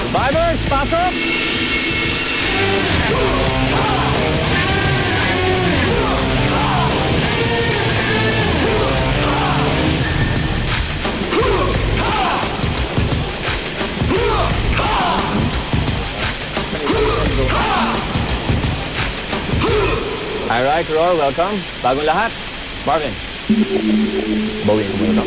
Survivors, pasok! Alright, Roar, welcome. Bagong lahat. Marvin. Bawiin ko muna ito.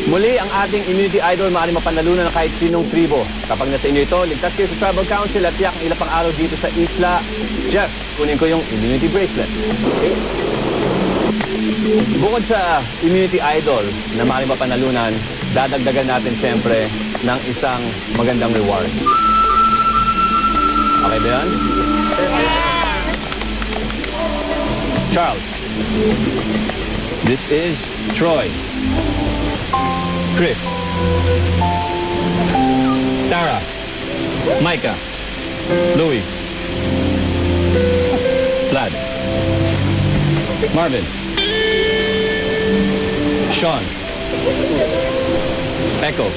Muli, ang ating immunity idol maaaring mapanalunan ng kahit sinong tribo. Kapag nasa inyo ito, ligtas kayo sa Tribal Council at tiyak ang ilang pang araw dito sa isla. Jeff, kunin ko yung immunity bracelet. Okay? Bukod sa immunity idol na maaaring mapanalunan, dadagdagan natin siyempre ng isang magandang reward. Okay ba yan? Charles. This is Troy. Chris. Tara. Micah. Louie. Vlad. Marvin. Sean. Echo.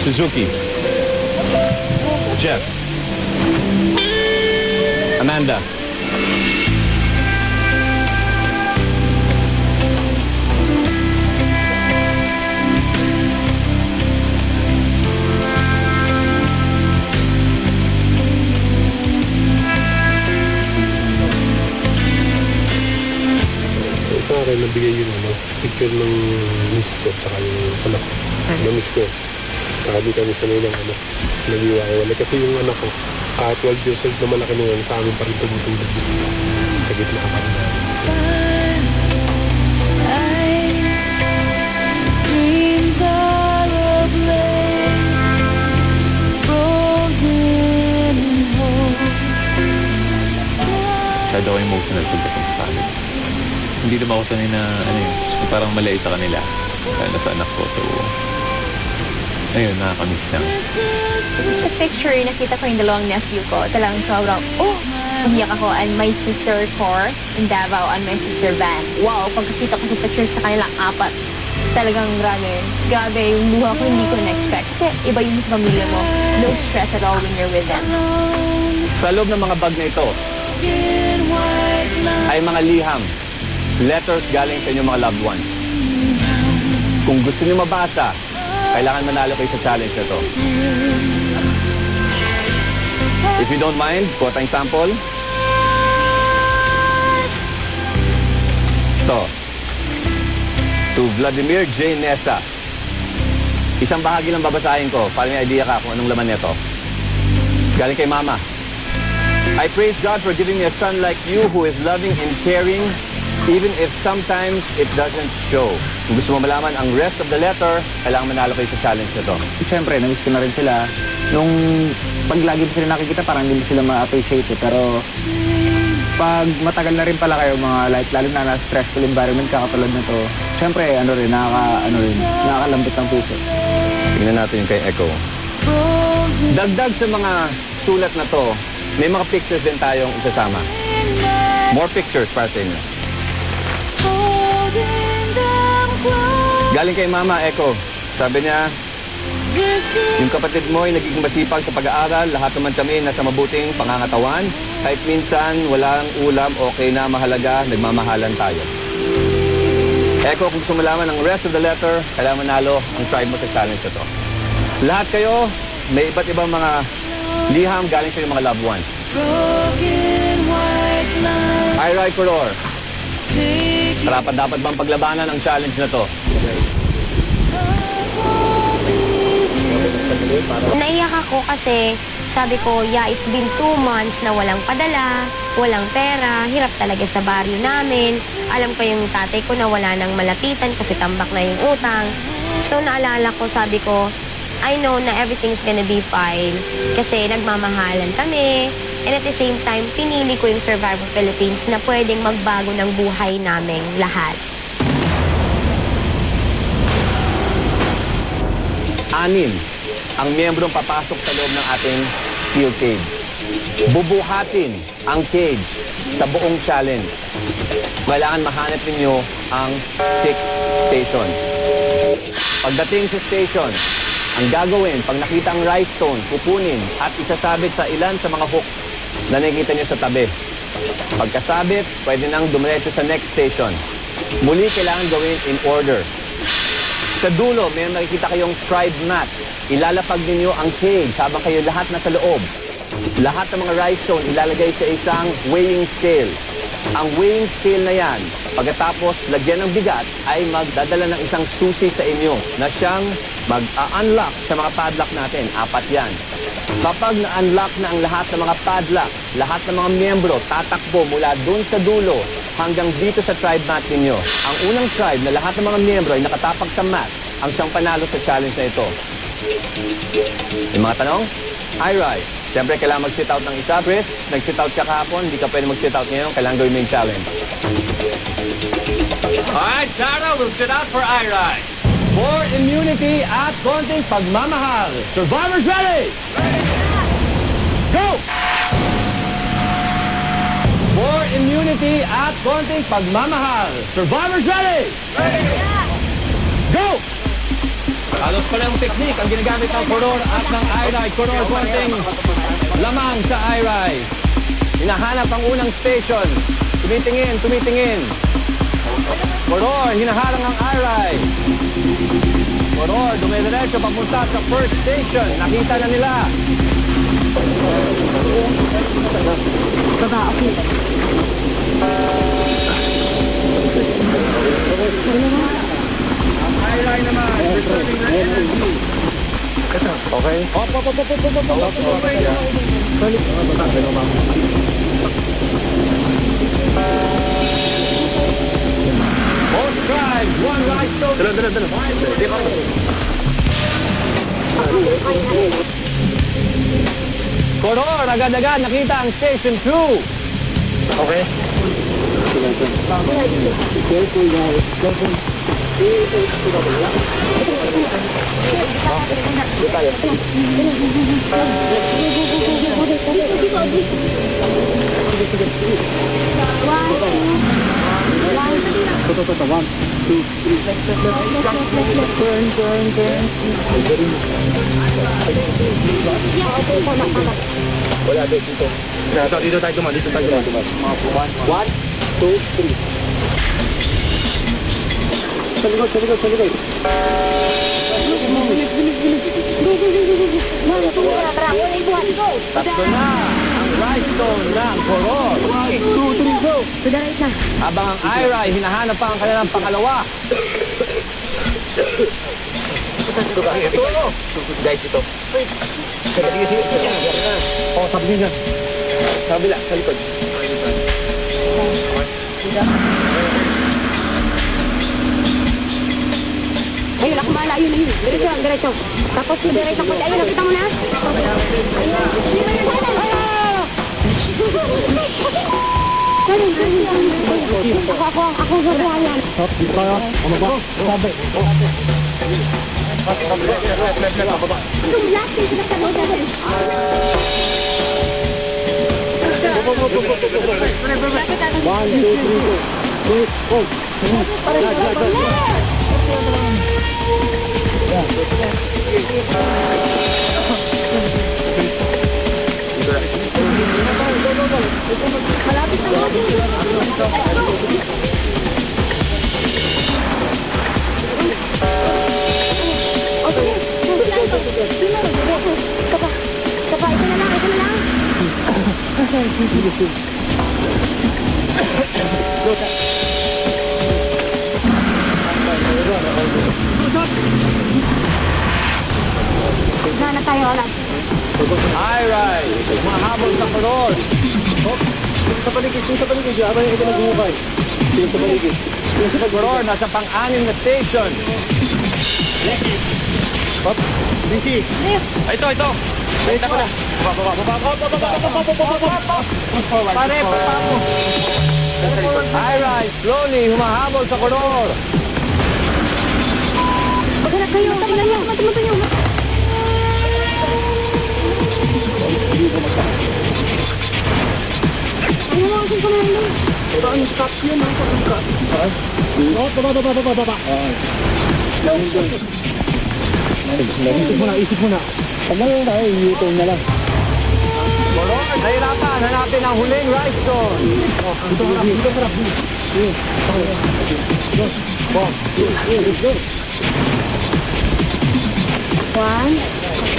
Suzuki. Jeff. Amanda. Sa akin, nabigay yung picture ng miss ko tsaka yung anak ko. Na miss ko. Saka di kami sanay ng nag-iwalay. Kasi yung anak ko, kahit 12 years old na malaki naman, sa amin pa rin tumutulog sa gitna ka pa rin. Masyado ako emotional pagdating sa amin. Hindi naman ako sanay na, parang malait sa kanila. Lalo sa anak ko. So, ayun, nakakamiss lang. Sa picture, nakita ko yung dalawang nephew ko. Talagang sobrang, umiyak ako. And my sister, Cor, in Davao, and my sister, Van. Wow, pagkakita ko sa picture sa kanilang apat, talagang grabe yung luha ko, hindi ko na-expect. Kasi iba yung sa pamilya mo. No stress at all when you're with them. Sa loob ng mga bag na ito, ay mga liham. Letters galing sa inyong mga loved ones. Kung gusto niyo mabasa, kailangan manalo kayo sa challenge na to. If you don't mind, kuha tayong sample. Ito. To Vladimir J. Nessa. Isang bahagi lang babasahin ko para may idea ka kung anong laman nito. Galing kay Mama. I praise God for giving me a son like you who is loving and caring even if sometimes it doesn't show. Kung gusto mo malaman ang rest of the letter, kailangan manalo kayo sa challenge na to. Siyempre, namiss ko na rin sila. Nung pag lagi mo sila nakikita, parang hindi mo sila ma-appreciate eh. Pero pag matagal na rin pala kayo, lalo na na stressful environment kakatulad na to, siyempre, nakakalambot ng puso. Tingnan natin yung kay Echo. Dagdag sa mga sulat na to, may mga pictures din tayong isasama. More pictures para sa inyo. Galing kay Mama, Echo. Sabi niya, yung kapatid mo ay nagiging masipag sa pag-aaral. Lahat naman kami nasa mabuting pangangatawan. Kahit minsan walang ulam, okay na, mahalaga, nagmamahalan tayo. Echo, kung gusto malaman ang rest of the letter, kailangan manalo ang tribe mo sa challenge na to. Lahat kayo, may iba't ibang mga liham galing sa inyong mga loved ones. I ride for Roar. Dapat bang paglabanan ang challenge na to? Naiyak ako kasi sabi ko, it's been 2 months na walang padala, walang pera, hirap talaga sa baryo namin. Alam ko yung tatay ko na wala nang malapitan kasi tambak na yung utang. So naalala ko, sabi ko, I know na everything's gonna be fine kasi nagmamahalan kami. And at the same time, pinili ko yung Survivor Philippines na pwedeng magbago ng buhay naming lahat. 6 ang miyembrong papasok sa loob ng ating steel cage. bubuhatin ang cage sa buong challenge. Kailangan mahanap ninyo ang 6th station. Pagdating sa station, ang gagawin, pag nakita ang rice stone, kukunin at isasabit sa ilan sa mga hook na nakikita nyo sa tabi. Pagkasabit, pwede nang dumiretso sa next station. Muli, kailangan gawin in order. Sa dulo, may makikita kayong tribe mat. Ilalapag ninyo ang cage habang kayo lahat nasa loob. Lahat ng mga rice stone ilalagay sa isang weighing scale. Ang weighing scale na yan, pagkatapos lagyan ng bigat, ay magdadala ng isang susi sa inyo na siyang mag-unlock sa mga padlock natin. 4 yan. Kapag na-unlock na ang lahat ng mga padlock, lahat ng mga miyembro tatakbo mula dun sa dulo hanggang dito sa tribe mat ninyo. Ang unang tribe na lahat ng mga miyembro ay nakatapak sa mat ang siyang panalo sa challenge na ito. Yung mga tanong? Irai. Siyempre, kailangan mag-sit out ng isa. Chris, nag-sit out ka kahapon. Hindi ka pwede mag-sit out ngayon. Kailangan gawin mo yung challenge. Alright, Tara, we'll sit out for Irai. For immunity at konting pagmamahal. Survivors ready? Go! For immunity at konting pagmamahal. Survivors ready? Go! Halos pa ng technique ang ginagamit ng Koror at ng Irai. Koror, konting lamang sa Irai. Hinahanap ang unang station. Tumitingin, tumitingin. Koror, hinaharang ang Irai. Koror, dumidiretso papunta sa first station. Nakita na nila. Ang Irai naman, returning their energy. Okay. Both tribes, one rice stone. Koror, agad-agad nakita ang station 2. Okay. Dito tayo duman. One, two, three. Sa likod. Tatlo na ang rice stone ng Koror. 1, 2, 3, go! To the right na. Habang ang Irai hinahanap pa ang kanilang pangalawa. Ito. Guys, ito. Sige. Oh, sabi niya. Sa kabila, sa likod. Ayun, ako mala. Ayun. Diretso. Tapos si diretso. Ayun, nakita mo na? Ako gagawa yan. Sumlat yung pinagtanong natin. One, two, three, go. Wait, hold. Malapit na mo. Sapa, ito na lang. Na tayo alam. Irai, mahabol sa Koror. Sa paligid. Habang ito nag-uukay. Yung sa paligid. Koror, nasa pang-anim na station. Busy. Ito. Kita ko na. Pare, papapo. Irai, slowly, humahabol sa Koror. Maghanap kayo. Tingnan niyo. Mata niyo. Nahirapan, hanapin ang huling right stone.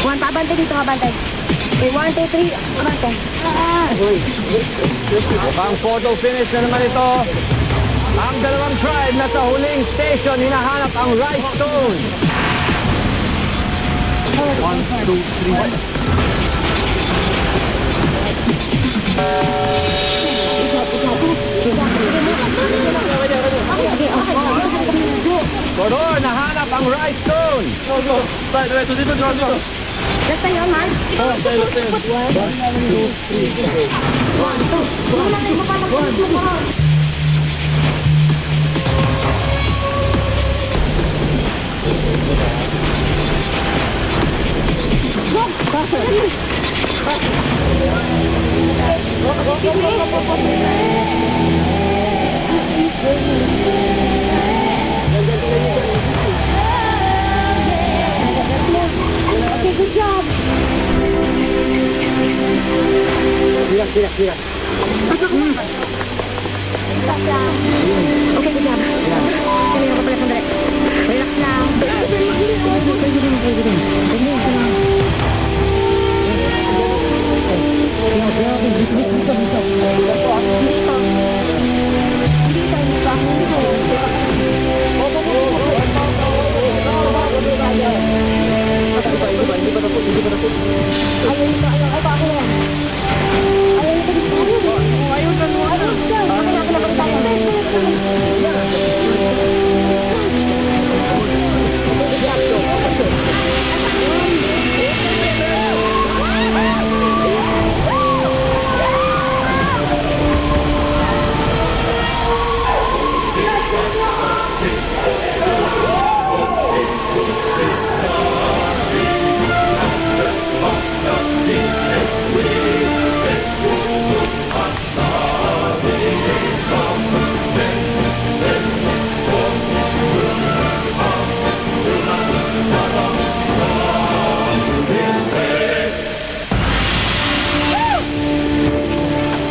One, pabantay dito, kabantay. Okay, 1, 2, 3, kabantay. Mukhang photo finish na naman ito. Ang dalawang tribe na sa huling station, hinahanap ang right stone. 1, 2, 3. Kodor, nahanap ang right stone. Last time yun, Mark? Okay, good job. Relax lang. Okay, good job. Kanina ko pala sandali. Relax lang.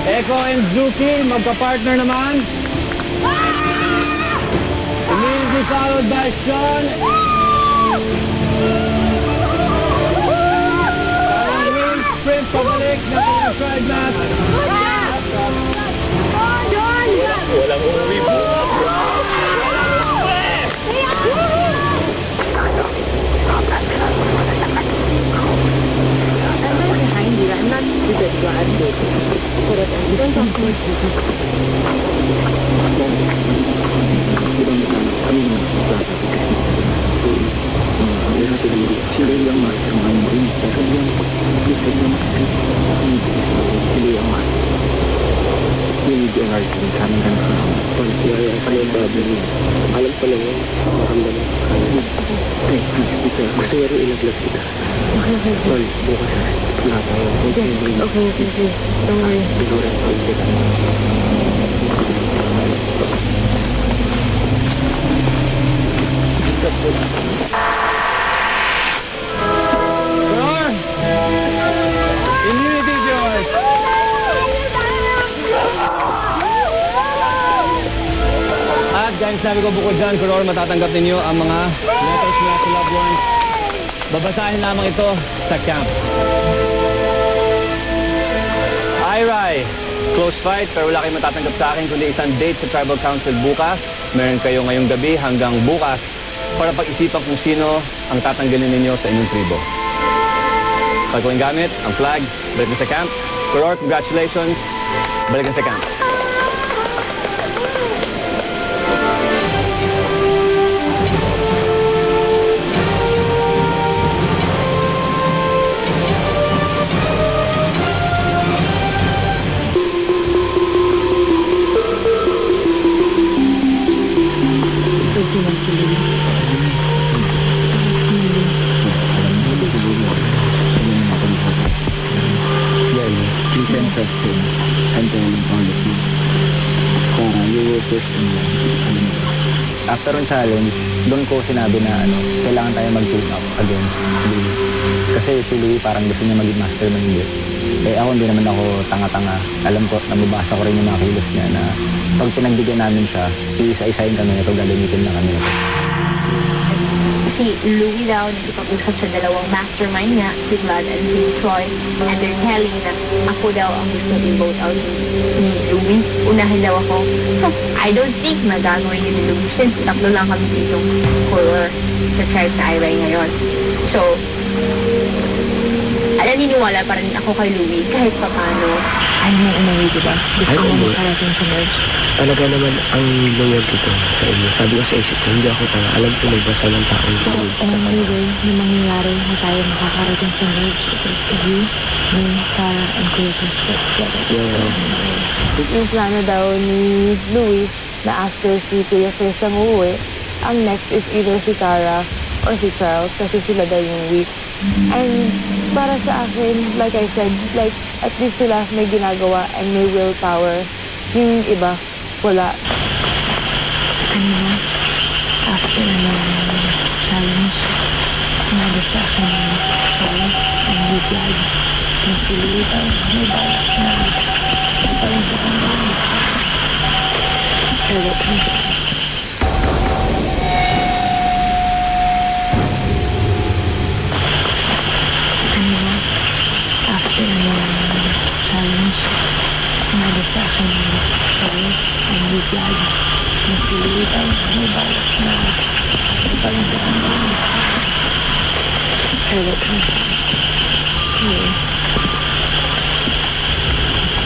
Eko and Zuki, magka-partner naman. Immediately followed by Sean. Parang wing sprint pabalik na kanyang stride match. Walang uwi po. I'm not stupid, so I'm good. Don't talk to me. Sila yung master ng ano rin. Pero yung gusto niya mas sila yung master. Yung video art din sa amin ganun sa Alam ko lang yun. Maramdaman ko sa kanya. Okay, please, Peter. Gusto niya rin ilaglag sila. Tol, bukas na. Wala tayo. Okay, sige. Don't worry. Siguro rin tayo kita. Kodor, immunity is yours. At dahil sabi ko bukod dyan, Kodor, matatanggap ninyo ang mga letters mula sa loved ones. Babasahin lamang ito sa camp. Irai, close fight pero wala kayong matatanggap sa akin kundi isang date sa Tribal Council bukas. Meron kayo ngayong gabi hanggang bukas para pag-isipan kung sino ang tatanggalin ninyo sa inyong tribo. Pag ko yung gamit, ang flag, balik na sa camp. Kodor, congratulations. Balik na sa camp. Yan, you can trust him and then on the team. Sarah, you were first in line. After ang challenge, doon ko sinabi na kailangan tayo mag-team up against Louie. Kasi si Louie parang gusto niya maging mastermind din. Eh ako hindi naman ako tanga-tanga. Alam ko, nababasa ko rin yung mga kilos niya na pag pinagbigyan namin siya, iisa-isahin kami nito, gagamitin na kami nito. Si Louie daw nakipag-usap sa dalawang mastermind niya, si Vlad and si Troy. And they're telling na ako daw ang gusto i-vote out ni Louie. Unahin daw ako. So, I don't think na gagawin yun ni Louie since tatlo lang kami dito for sa tribe na Iray ngayon. So, naniniwala pa rin ako kay Louie kahit pa paano. Ayaw mo umuwi, di ba? Gusto mo makarating sa merge. Talaga naman ang loyalty ko sa inyo. Sabi ko sa isip ko, hindi ako tanga. Alam ko nagbasa ng taong Pero tawag sa only kanya. way na mangyayari na tayo makakarating sa merge is if you, me, Cara, and Kuya Chris get together. Yung plano daw ni Louie na after si Kuya Chris ang uuwi, ang next is either si Cara or si Charles kasi sila daw yung weak. And para sa akin, like I said, like at least sila may ginagawa and may willpower. Yung iba, wala. Kanina, after ng challenge, sinabi sa akin ni Charles and ni Vlad na si Louie daw may balak na parang pakanggalan. Pero that means kanina, after ng challenge, sinabi sa akin ni Charles and ni Vlad na si Louie daw may balak na parang pakanggalan. Pero that means so,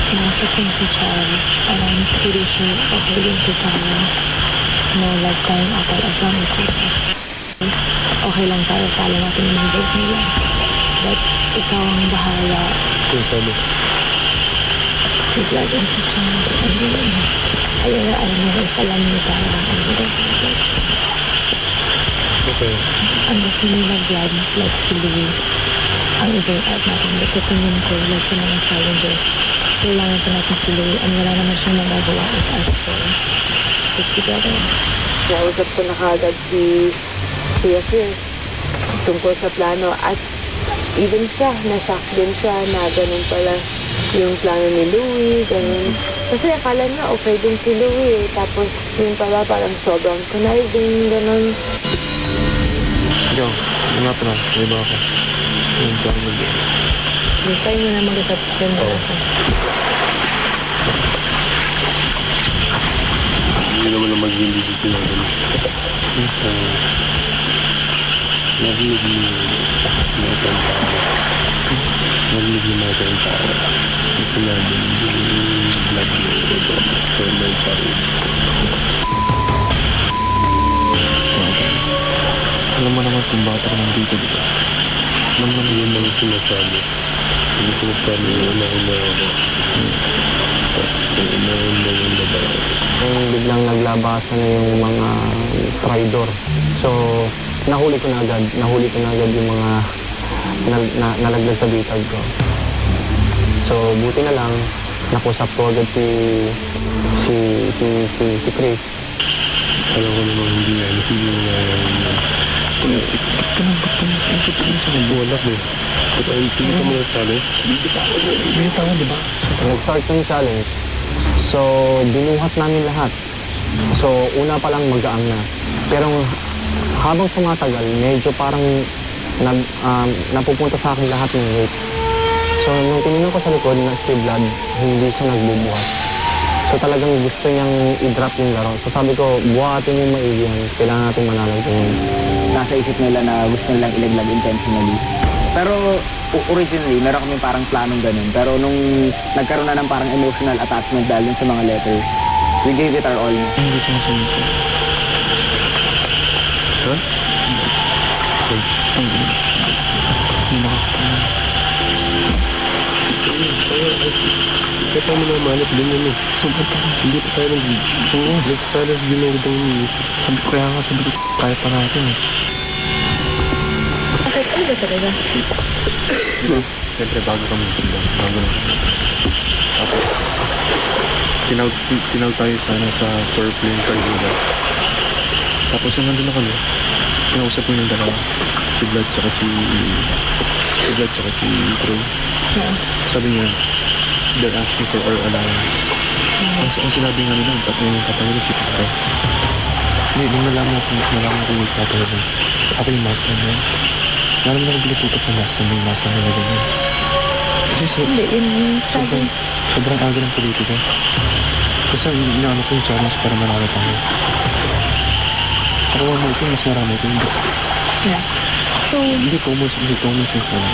nasakin si Charles and I'm pretty sure okay din si Tara na like tayong apple as long as it is. Okay lang tayo pala natin yung vote nila. But ikaw ang bahala. Kung sabi, Si Vlad and si Charles and yun. Ayun na alam mo if alam ni Tara ang vote. okay. Ang gusto nila Vlad like si Louie ang i-vote out natin. But sa tingin ko like sa mga challenges kailangan pa natin si Louie and wala naman siyang magagawa is us for stick together. Nausap ko na kagad si Kuya Chris tungkol sa plano at even siya, na-shock din siya na ganun pala yung plano ni Louie, ganun. Kasi akala niya okay din si Louie tapos yun pala parang sobrang conniving, ganun. Ikaw, yung nga pala, may iba ako. Yung plano mo din. Hintay mo na mag-usap yun na ako. Hindi naman na maging decision natin. Narinig mo mga tao. Narinig mo mga tao. Kasi sinabi yung vlog mo ito. So, may pari. Alam mo naman kung bakit ako nandito, di ba? Alam mo yun ang sinasabi. Yung sinasabi yung una-una ako. So, una-una yung babae. Biglang naglabasan na yung mga traidor. So, nahuli ko na agad yung mga nalaglag sa bitag ko. So, buti na lang, nakusap ko agad si Chris. Alam ko naman hindi yan. Hindi mo nga yan. Wala ko eh. Ito ang tingin mo ng challenge. Nag-start yung challenge. So, binuhat namin lahat. So, una pa lang magaang na. Pero habang tumatagal, medyo parang napupunta sa akin lahat ng weight. So, nung tinignan ko sa likod na si Vlad, hindi siya nagbubuhat. So, talagang gusto niyang i-drop yung laro. So, sabi ko, buhatin yung maigi yan. Kailangan natin manalo ito. Nasa isip nila na gusto nilang ilaglag intentionally. Pero originally, meron kami parang planong ganun. Pero nung nagkaroon na ng parang emotional attachment dahil dun sa mga letters, we gave it our all. Hindi gusto mo sabihin siya. Ha? Hindi makakatawa. Kaya tayo mga malas, ganyan eh. Sobrang tawa. Hindi pa tayo Oo. nag-challenge din ang itong iniisip. Sabi ko, kaya pa natin eh. Okay, ano ba talaga? Siyempre, bago kami bago na. Tapos, tinawag tayo sana sa Purple Cardinal. Tapos yung nandun na kami, kinausap ko yung dalawa. Si Vlad tsaka si Troy. Sabi niya, they're asking for our allowance. Ang sinabi nga nila, yung kapatid si Tito. Nung nalaman ko yung kapatid, ako yung master niya. Nalaman na binututok ng master niya, yung master niya na ganyan. Kasi sobrang aga ng politika. Kasi inaano ko yung challenge para manalo tayo. Tsaka one more thing, mas marami ito. Yeah. So, Hindi common sense na lang.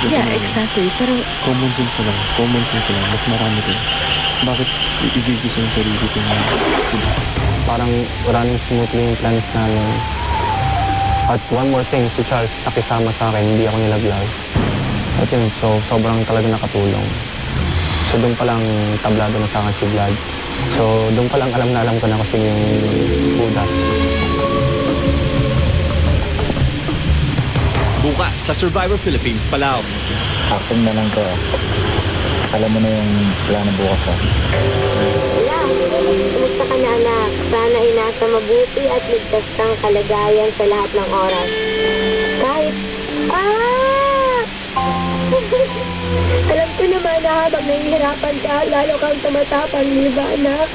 yeah, exactly. Pero, Common sense na lang. Mas marami ito. Bakit igigisa yung sarili ko na? Parang running smoothly yung plans namin. At one more thing, si Charles nakisama sa akin, hindi ako nilaglag. At yun, so sobrang talaga nakatulong. So doon pa lang tablado na sa akin si Vlad. So doon pa lang alam ko na kasi yung Judas. Bukas sa Survivor Philippines, Palau. Akin na lang to. Alam mo na yung plano bukas ko. Wala. Kumusta ka na, anak? Sana ay nasa mabuti at ligtas kang kalagayan sa lahat ng oras. Kahit... Alam ko naman na habang nahihirapan ka, lalo kang tumatapang, di ba, anak?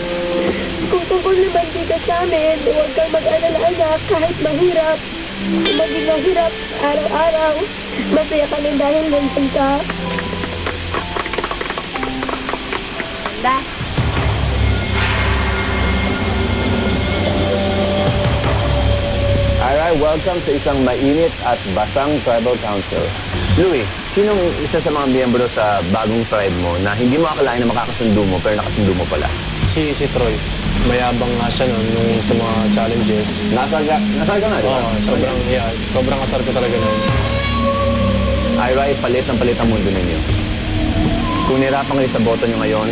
Kung tungkol naman dito sa amin, huwag kang mag-alala, anak, kahit mahirap. Kung maging mahirap araw-araw, masaya kami dahil nandiyan ka. Alright, welcome sa isang mainit at basang tribal council. Louie, sinong isa sa mga miyembro sa bagong tribe mo na hindi mo akalain na makakasundo mo pero nakasundo mo pala? Si Troy, mayabang nga siya nun yung sa mga challenges. Nasar ka nga, di ba? Oo, sobrang asar ko talaga nun. Ira, palit ang mundo ninyo. Kung nirapan kayo sa boto nyo ngayon,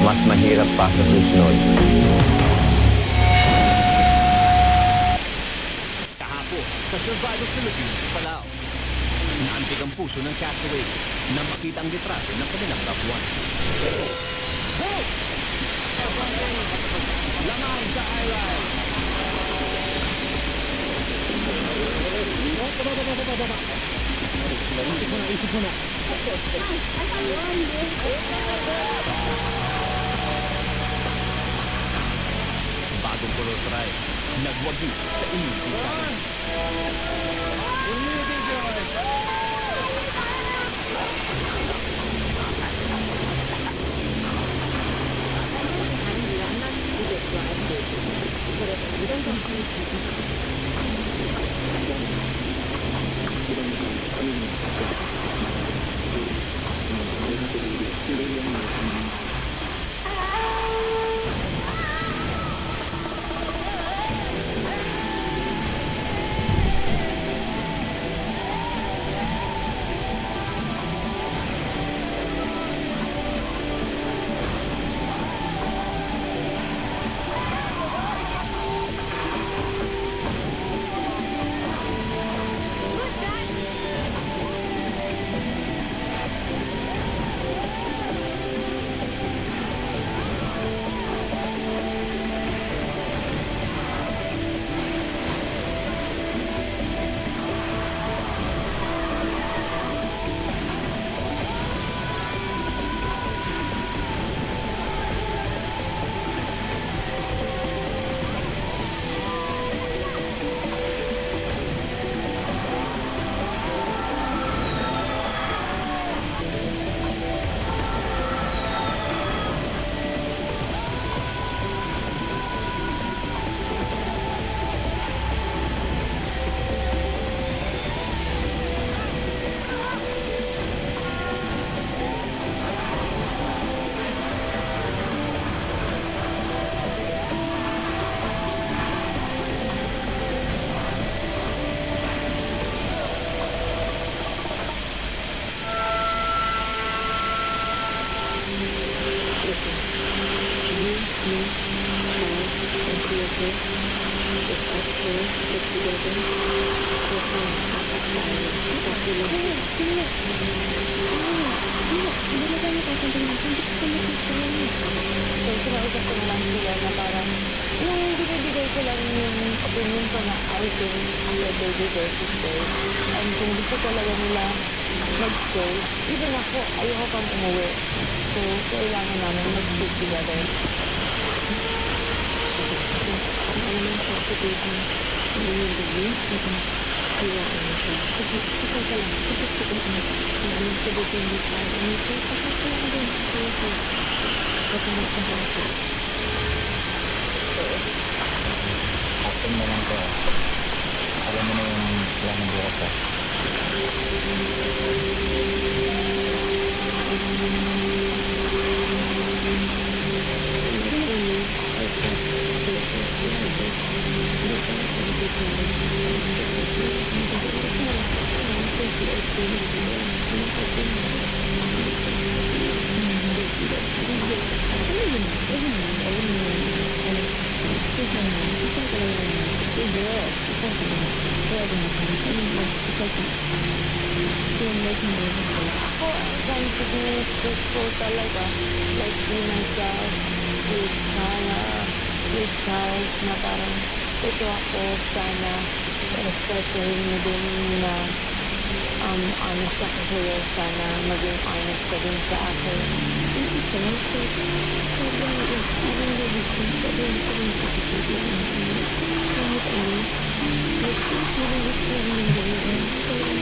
mas mahirap pa sa susunod. Kahapon sa Survivor Philippines, Palau. Naantig ang puso ng castaways na makita ang litrato ng kanilang loved ones. Lamang sa Iran. Isip mo na. Bagong color tribe, nagwagi sa inyong pagkain. ko na lang sila na parang yung binibigay ko lang yung opinion ko na I think they deserve to stay. And kung gusto talaga nila mag-stay, even ako, ayoko pang umuwi. So, kailangan namin mag-stick together. Ang alam sa situation, hindi yung baby, hayaan mo siya. Sakit ka lang. Sakit ka lang. Ang alam sa baby, hindi ka. Sakit ka lang din. Patuloy ka lang siya. Action na lang ko. Alam mo na yung plan ng bukas ka. Ako, I'm trying to be truthful talaga. Like, be myself with Hannah, with Charles, na parang ito ako, sana respetuhin mo din na honest ako sa'yo. Sana maging honest ka din sa akin. Kasi Charles, sobrang labis ko. Sobrang sakit ko. Kahit ano, like, sobrang gusto rin yung gawin. Sobrang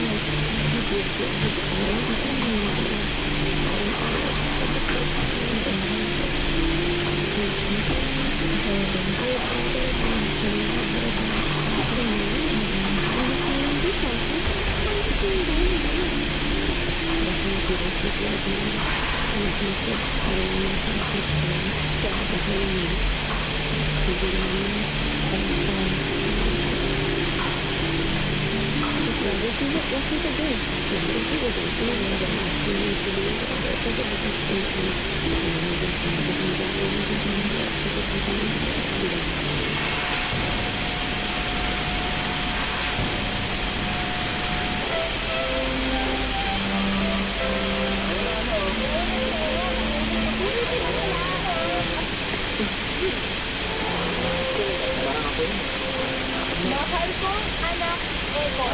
Mahal ko, anak, Eko.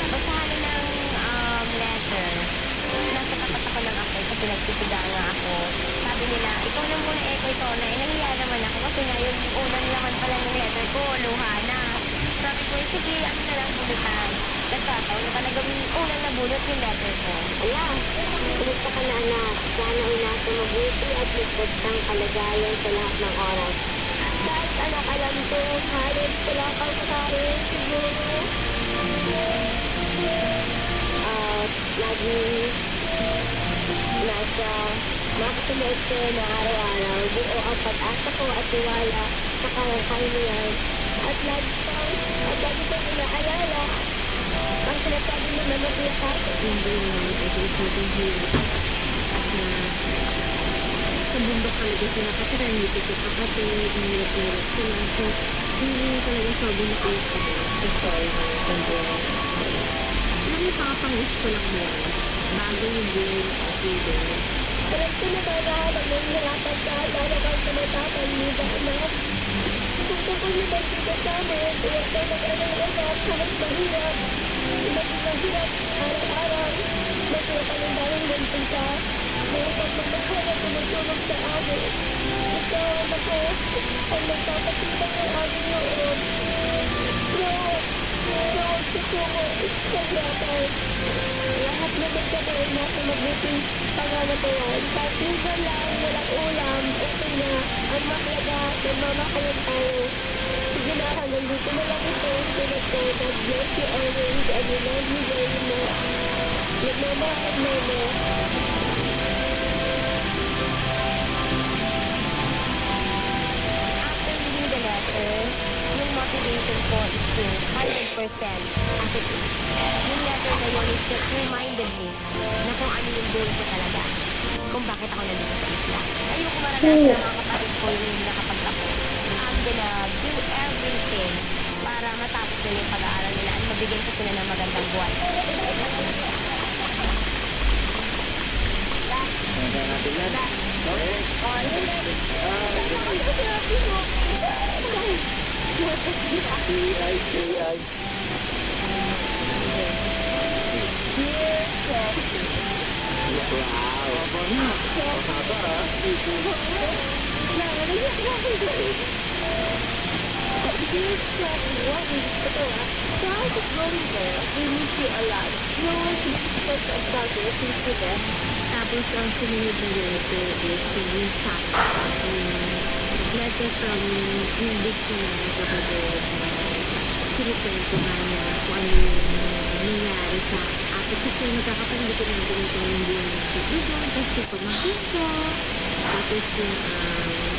Basahan ng letter. Nasa tapat ako ng apoy kasi nagsisiga nga ako. Sabi nila, ikaw na muna, Eko, ikaw na. Nahiya naman ako kasi nga yung unang laman pala ng letter ko, luha na. Sabi ko, sige, ano na lang bulutan. Nagkataon na talagang unang nabulot yung letter ko. Ala, kumusta ka na anak? Sana ay nasa mabuti at ligtas kang kalagayan sa lahat ng oras. Kahit anak, alam ko, halos wala kang kakain, siguro. Lagi nasa maximum na araw-araw. Buo ang pag-asa ko at tiwala sa kayang mo yan. At lagi kang inaalala. Ang sinasabi mo na masaya ka. Hindi naman ito isipin hirap. Sa bundok talaga pinakatira, hindi ko kapatid, hirap-hirap sila. So, hindi talaga sabi na kayo ka. So, sorry na nakipakapang-wish ko lang mo. Bago yung buhay at video. Alam ko na ba na habang nangyarapan ka, lalo kang tumatapang nila, anak. Kung tungkol na ba dito sa amin, huwag kayo mag-anak kahit mahirap. Maging mahirap araw-araw. Masaya ka ng daming nandun ka. May pagmamahal na tumutulong sa amin. Ikaw, ako, ang nagpapatibang ng aming loob. Huwag susuko sa hirapan. Lahat naman kami ay nasa mabuting pangangatawan. Kahit minsan lang walang ulam, okay na. Ang mahalaga, nagmamakalan tayo. Sige na, hanggang dito na lang ito. Sunod ko, God bless you always and we love you very much. Nagmamahal, Mama. After reading the letter, yung motivation ko is still 100% as it is. Yung letter na yun is just reminded me na kung ano yung goal ko talaga. Kung bakit ako nandito sa isla. Ayoko maranasan ng mga kapatid ko yung nakapagtapos. I'm gonna do everything para para matapos nila yung pag-aaral nila at mabigyan ko sila ng magandang buhay. Tapos ang sumunod na letter is yung letter from yung victim na kapatid na sinikwento nga na kung ano yung nangyari sa apat kasi nagkakapandikin natin ito yung buwan ng sibigan, tapos yung pamangkin ko, tapos yung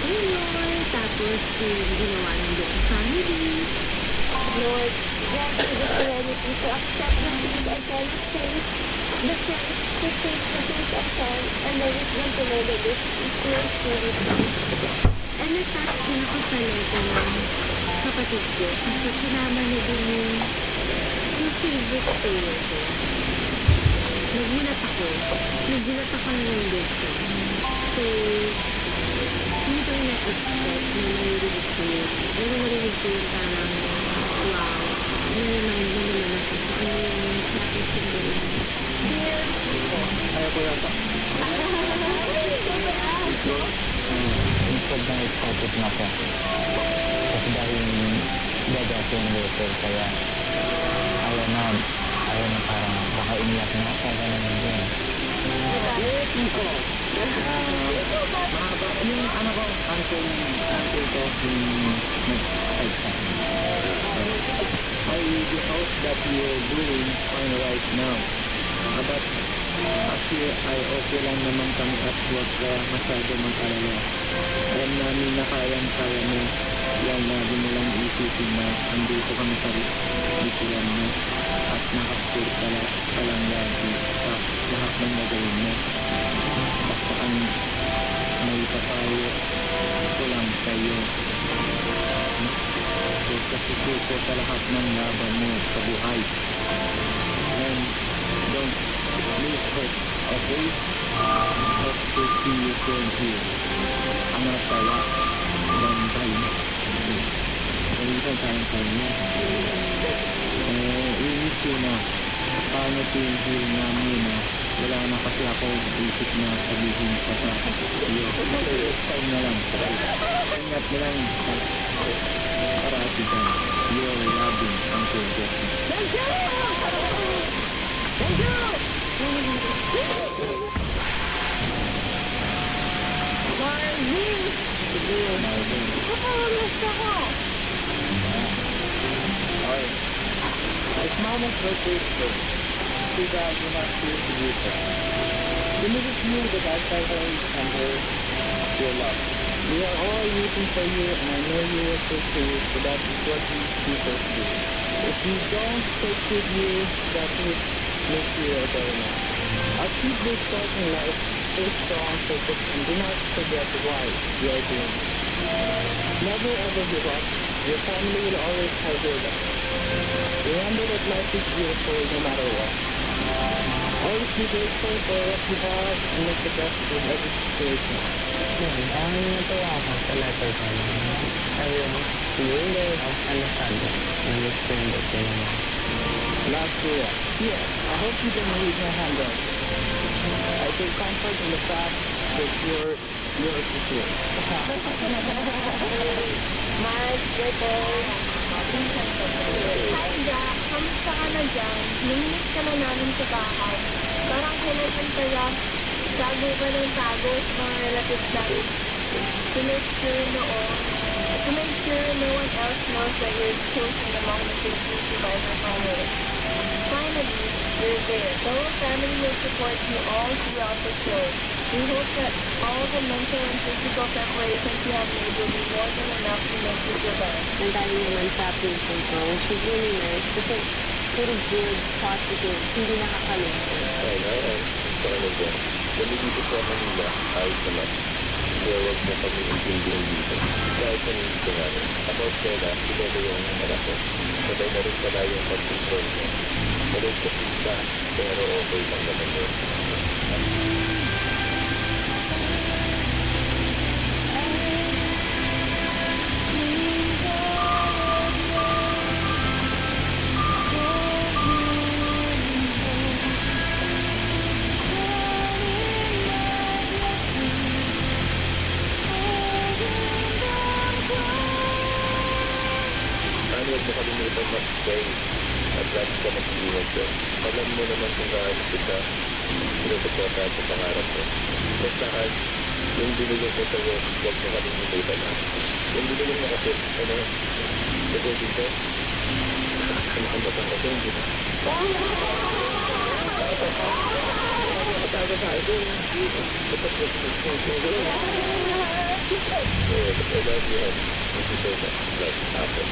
Taylor, tapos yung ginawa ng buong family. Lord, grant me the serenity to accept the things I cannot face, the strength to face the things I can, and the wisdom to know that this is your spirit. And na-touch din ako sa letter ng kapatid ko kasi sinama niya din yung favorite player ko. Nagulat ako na nandun siya. So, hindi ko na-expect na narinig ko yun. Pero narinig ko yun parang, wow, na-remind mo naman ako kung ano yung dapat sundin. Kaya ko yata. Instead na excited na ako. Kasi dahil gagati yung letter, kaya ayaw na parang baka umiyak na ako, ganun din. Yung ano ko, uncle ko, yung nag-type sa akin. I hope that you're doing fine right now. But actually, I okay lang naman kami at huwag ka masyado mag-alala. Alam namin na kayang-kaya mo. Yan, lagi mo lang isipin na andito kami sa likuran mo at nakapur ka lang lagi sa lahat ng gagawin mo. Basta ang may papayo ko lang sa'yo. Kasi sa lahat ng laban mo sa buhay. And don't lose hope, okay? Hope to see you soon here. Ang natala, bantay. Kalitan sayang-sayang niya. Inis ko na, paano tingin namin na wala na kasi ako isip na sabihin pa sa iyo. Time na lang. Ingat mo lang. Parati ka. You're loving Uncle Jesse. Thank you! Thank you! Marvin! Kapag-alas ako! Okay. It's Mama's birthday today. Too bad you're not here to greet her. To meet with you, the God celebrates and her your love. We are all rooting for you, and I know you will pursue, so that is what we people do. If you don't take with you, that would make you a better man. I'll keep this thought in life, stay strong, focused, and do not forget why you are doing it. Never ever give up. Your family will always have your back. Remember that life is beautiful no matter what. Always be grateful for what you have and make the best of every situation. Ang natuwa ako sa letter ko. Sabi mo, hindi ako understand. Understand it naman. Last year, yes, I hope you can read my handwriting. I take comfort in the fact that you're secure. Mark, Gretel. Hi, Jack. Kamusta ka na dyan? Naminis ka na namin sa bahay. Parang kailangan kaya tago ka ng tago sa mga relatives natin. To make sure no one else knows that you're chosen among the 50 survivor families. Finally, you're there. The whole family will support you all throughout the show. We hope that all the mental and physical preparations you have made will be more than enough to make you survive. Nandali naman sa pinsan ko, which is really nice kasi puro good, positive, hindi nakakalungkot. Ay, talaga. Dali dito sa Manila, ayos naman. Kaya huwag mo kami intindihan dito. Kahit sa hindi ko nga rin. About Bella, si Lolo yung anak ko. Sabay na rin pala yung pag-control niya. Maliit ko siya, pero okay lang naman yun. Huwag mo kalimutan mag-pray at lagi ka mag-iwan dyan. Alam mo naman kung gaano kita sinusuportahan sa pangarap mo. Bastahan, yung binigyan ko sa'yo, huwag mo kalimutan na. Yung binigyan mo kasi, ano, sagot dito, nakasama ka ba ako hindi ba? I love you, and thank you so much. Like, Apple.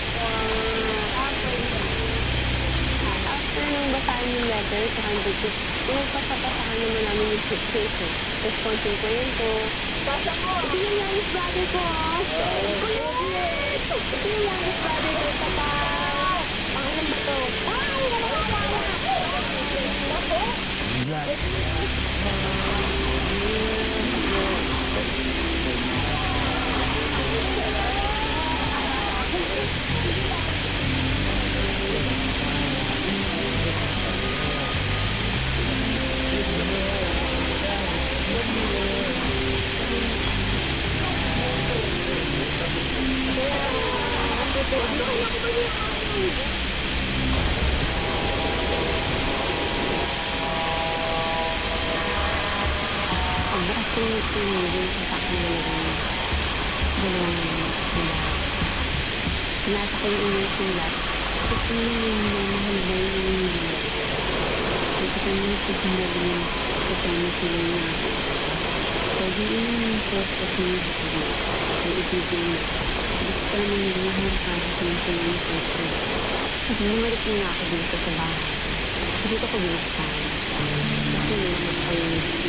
After nung basahin yung letter, saka yung picture, pinagpasapasahan naman namin yung pictures eh. Tapos konting kwento. Basta ko! Ito yung youngest brother ko! Ito yung youngest brother ko, papa! Pangalan ba to? Ay! Pagbukas ko yung pinili sa akin dalawang sila. Nasa ko yung inyong sulat. Ito yung mahal ba yung inyong. Ito ko yung susunod kasama sila yun. Pwede yung first of me ay ibigay. Buksan mo yung mahal para sa masaya yung surprise. Kasi bumalik na ako dito sa bahay. Kasi ito ko binuksan. Kasi ay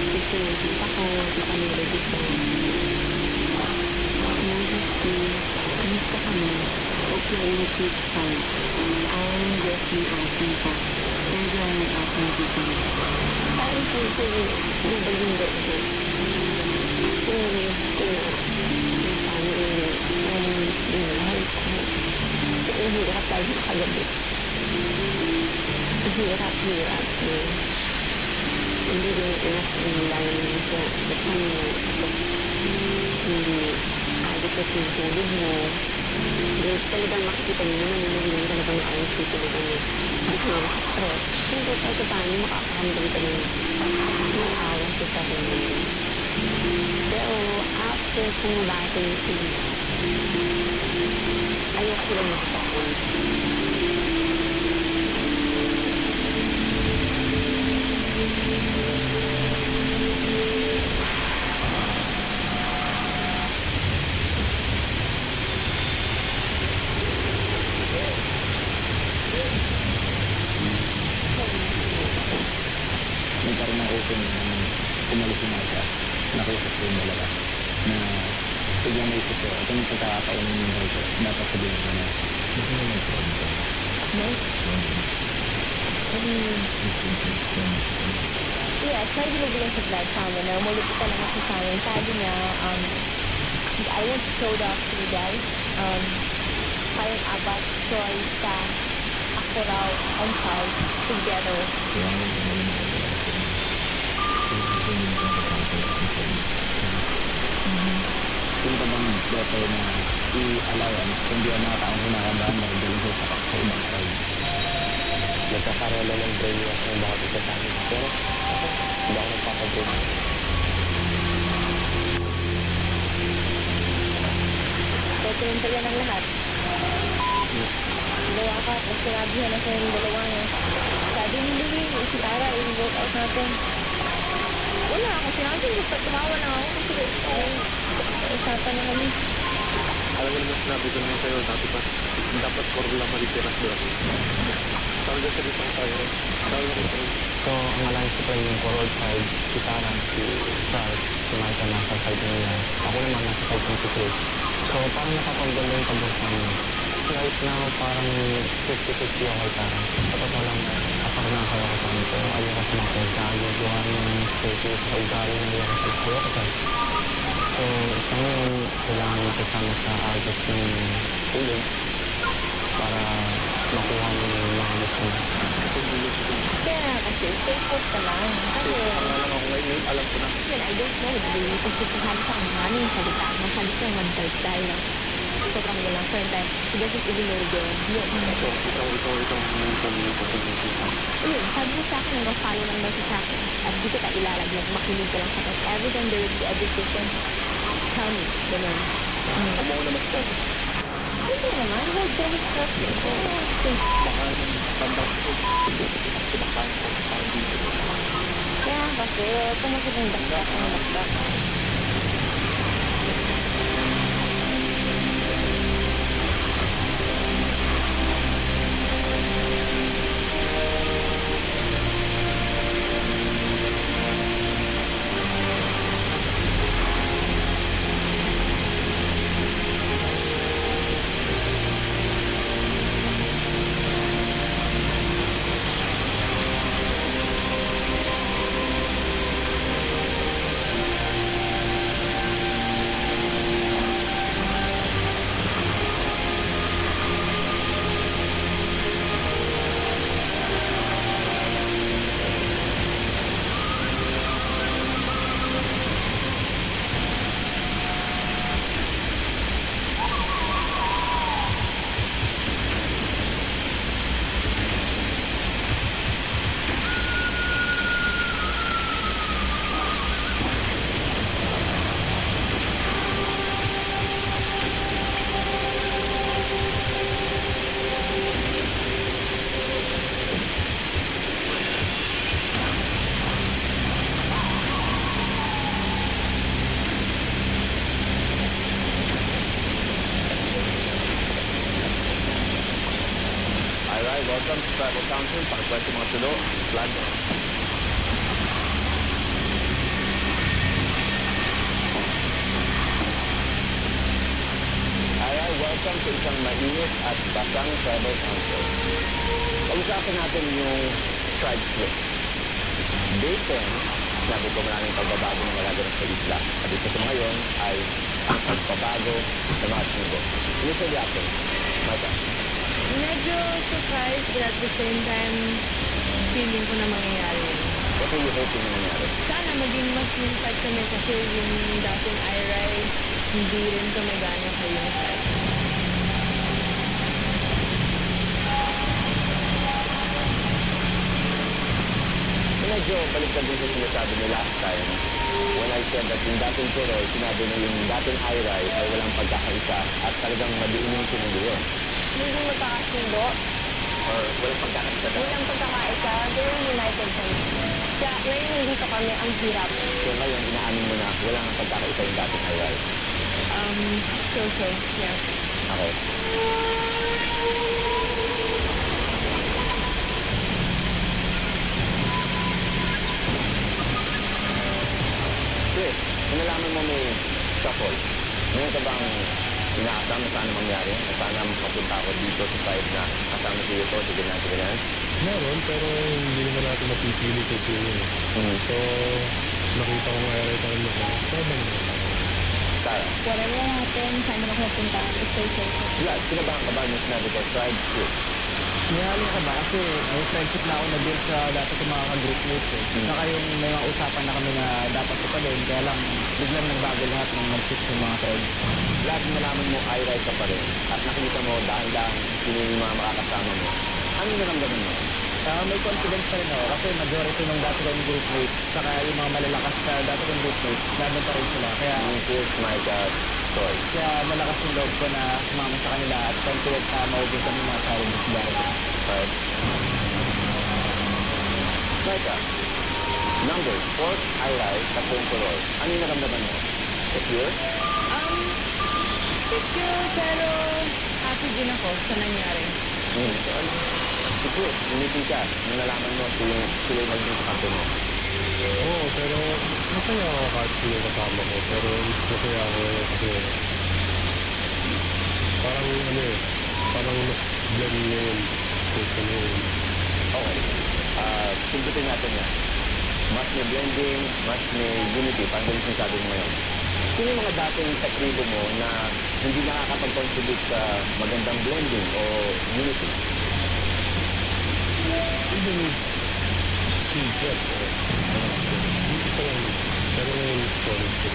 picture ng tita ko, tita nila dito. Majesty, kamusta kami? Okay, nag-keep time. Ang Diyos ng asin ka. Nandiyan ang aking tita. Parang po nabaling dito. Curious ko na yung family moments din mahal ko. Kasi hirap tayo kagabi. Hirap din. Hindi din inasabihan mo siya buksan mo tapos hindi adequate yung tulog mo. Hindi talagang makikita mo naman yung hindi talagang ayos yung tulog mo. Hindi ka nga makastress. Hindi kahit paano makakahamdam ka ng awa sa sarili mo. Pero after kung nabasa niyo sila, ayoko sila magsakon. Nagkaroon ng open pumalit yung mga nakausap ko yung dalawa na biglang may isip ko ito yung pagkakakainin yung dito dapat sabihin ko na Yes, may binibigyan sa vlog sa amin na umuliti ka naman sa amin. Sabi niya, I won't scroll up to you guys. Parang abat, Troy, sa ako raw, and Charles together. Yung ka bang better na i-alawan kung di ang mga taong kinakabahan dahil galing sa ibang crowd. Nagkakaroon lang ng brainwash ng bawat isa sa akin. Pero hindi ako nagpapabrain. Pwede rin ng lahat. Dalawa ka, tapos sinabihan na sa'yo ng dalawa niya. Sabi ni Louie, si Tara, i-work out natin. Wala ako, sinabi ko, tumawa lang ako kasi usapan na kami. Alam mo naman sinabi ko naman sa'yo dati pa, dapat core lang malitiras doon. Sabi ko sa dito tayo, sabi ko So, ang alliance ko pa rin yung forward side, si Sarah, si Charles, si Micah nasa side nila. Ako naman nasa side ng si Chris. So, parang nakapaganda yung pag-work namin. Right now, parang 50-50 ako kay Sarah. Sa totoo lang, aparnakal ako sa amin. Pero ayoko sa mga pinagkagawa ng safety sa ugali na ayoko sa So, sa ngayon, kailangan nakisama sa Argos ng tulog para makuha mo yung mga gusto mo. Kaya kasi, stay put ka lang. Kasi, Alam ko na. yun, I don't know. Pagsipahan siya ang maraming salita. Masyado siyang mag-type dahil lang sobrang walang friend time. He doesn't even know the game. Yun. Ayun, sabi mo sa akin, mag-follow lang daw siya sa akin. At di kita ilalaglag, makinig ka lang sa akin. Every time there will be a decision, tell me. Ganun. Amo ko naman siya. Hindi naman, huwag ka mag-stop yun. Baka yung bandang ko. Kumakain ko. Parang dito. Kaya kasi, kung makikita ang dakdak. Welcome to Tribal Council. Pakikwento mga tulo. Flag. Welcome to isang mainit at basang Tribal Council. Pag-usapan natin yung tribe split. Day 10, sinabi ko maraming pagbabago na magaganap sa isla. At ito sa ngayon ay ang pagbabago sa mga tribo. Initial reaction, Micah. Medyo surprised but at the same time, feeling ko na mangyayari yun. What are you hoping na nangyari? Sana maging mas unified kami kasi yung dating IRI, hindi rin kami gano'n ka-unified. Medyo baliktad din sa sinasabi niya last time when I said that yung dating Turoy, sinabi na yung dating IRI ay walang pagkakaisa at talagang madiin yung sinundo. Hindi magkakasundo. Or walang pagkakaisa daw. Walang pagkakaisa. Very united kami. Kaya ngayon nandito kami ang hirap. So ngayon, inaamin mo na walang pagkakaisa yung dating IRI. So, yeah. Okay. Chris, kung nalaman mo may shuffle, ngayon ka bang inaasam na sana mangyari? Na sana mapunta ako dito sa side na kasama si Yuto, sige na. Meron, pero hindi naman natin mapipili kasi yun. So, nakita ko nga rin tayo mo. Tama naman. Tara. Whatever happens, saan naman ako napunta, stay safe. Vlad, sinabahan ka ba nung sinabi ko, tribe split? Sinihali ka ba? Kasi may friendship na ako na-build sa dati sa mga ka-group mates eh. Saka yung may mga usapan na kami na dapat ipalin, kaya lang biglang nagbago lahat ng mag-shift ng mga friends. Vlad, nalaman mo I-Ride ka pa rin at nakikita mo dahil sino yung mga makakasama mo. Ano yung naramdaman mo? May confidence pa rin ako kasi majority ng dati kong group mates saka yung mga malalakas sa dati kong group mates, laban pa rin sila. Kaya kaya malakas yung loob ko na sumama sa kanila at confident na maubos kami mga challenges darating. Right. Micah, numbers, 4th I-Ride, 3 Turoy. Ano yung naramdaman mo? Secure? Secure pero happy din ako sa nangyari. Sige, umiti ka. Nung nalaman mo sila yung naging kakampi mo. Oo, pero masaya ako kahit sila kasama ko. Pero mas masaya ako kasi parang ano eh, parang mas blend ngayon kaysa noon. Okay. Sigutin natin yan. Mas may blending, mas may unity. Parang ganun sinasabi mo ngayon. Sino yung mga dating katribo mo na hindi nakakapag-contribute sa magandang blending o unity? Even si Jeff, hindi sa lang, pero ngayon solid ko.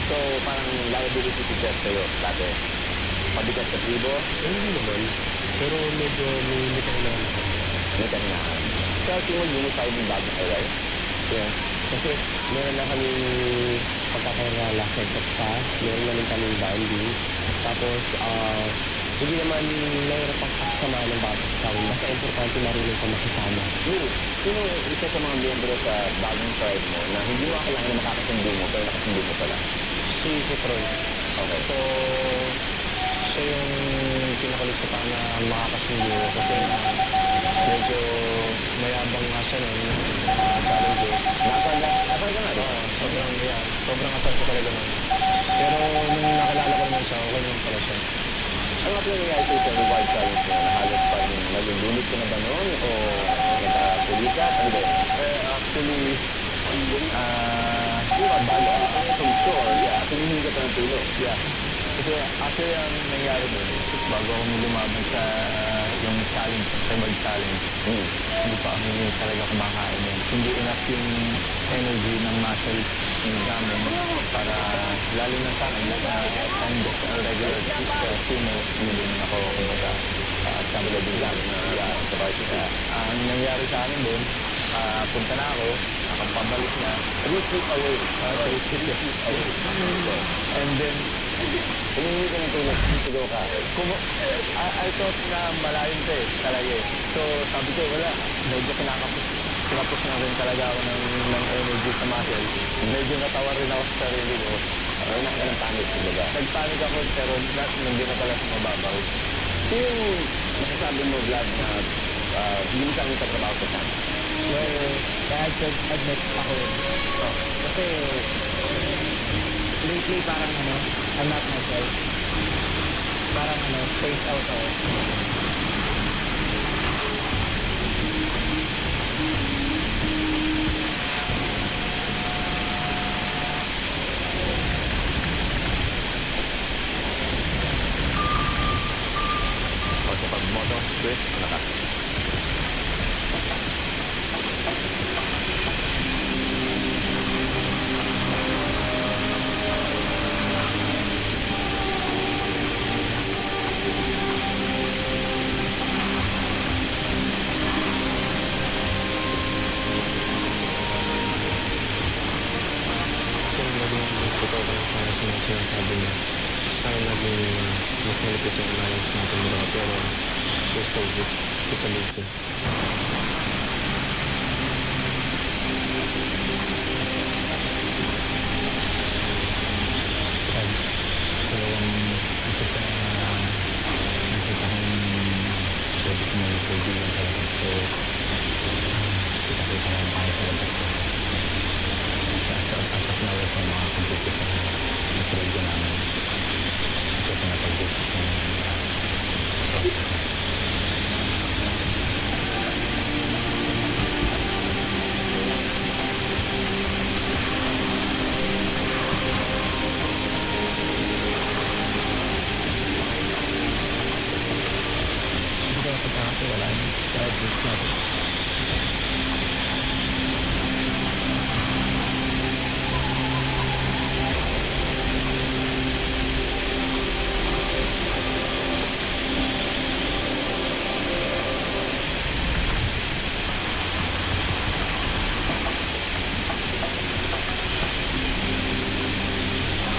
So, parang liability si Jeff sa'yo dati. Pabigat sa tribo? Hindi naman, pero medyo may kainahan ako. May kaninahan. So, tingin mo unify yung bagong aray? Yes. Kasi meron na kami pagkakaroon sa sa meron na rin kami bonding. Tapos, hindi naman mayroon pang kasama ng bawat kasama. Basta importante marunong ka makisama. Sino isa sa mga miyembro sa bagong tribe mo na hindi mo kailangan na makakasundo mo pero nakasundo mo pala? Si Troy. Okay. So, siya yung pinakalit sa na makakasundo kasi medyo mayabang nga siya nun. Challenges. Nakasal ka nga rin? Sobrang asal ko talaga nun. Pero nung nakilala ko naman siya, okay naman pala siya. Ano nga nangyayari sa'yo sa reward challenge mo? Halos pa yung nalulunod ka na ba noon? O nagkapuli ka? Ano ba yun? Actually, Bago from shore, humihingi ka pa ng tulong. kasi actually ang nangyari doon, bago ako lumaban sa yung challenge, tribal challenge, hindi pa kami talaga kumakain eh. Hindi enough yung energy ng muscles namin para, lalo na sa akin, I'm just a regular swimmer, hindi din ako kumbaga Sabi din lang na sa party ka. ang nangyari sa akin doon, punta na ako, nakapabalik na, Retreat away. and then, Humihingi ka ng tulong. Sigaw ka. I thought na malalim ka eh, talaga eh. So, sabi ko, wala. Medyo kinapos na rin talaga ako ng energy sa muscle. Medyo natawa rin ako sa sarili ko. Wala ka ng panic, diba? Nagpanik ako, pero nandiyan na pala sa mababaw. Sino yung masasabi mo, Vlad, na hindi mo kami katrabaho sa sana? Well, kaya admit ako. Kasi, lately parang I'm not myself. Parang spaced out ako. O sa pagmoto, Chris, ano ka? Kung naging totoo ka sa sinasabi niya, sana naging mas malapit yung alliance natin dalawa, pero we're so good. Such a loser. Isa sa nakita kong pwede ko may kaibigan talaga. So, kita-kita lang tayo sa labas ko. As of now, ito makakompute sa trade namin. Ito sa napag-visit ko hindi ko napagkakatiwala niyo. Kaya just natin.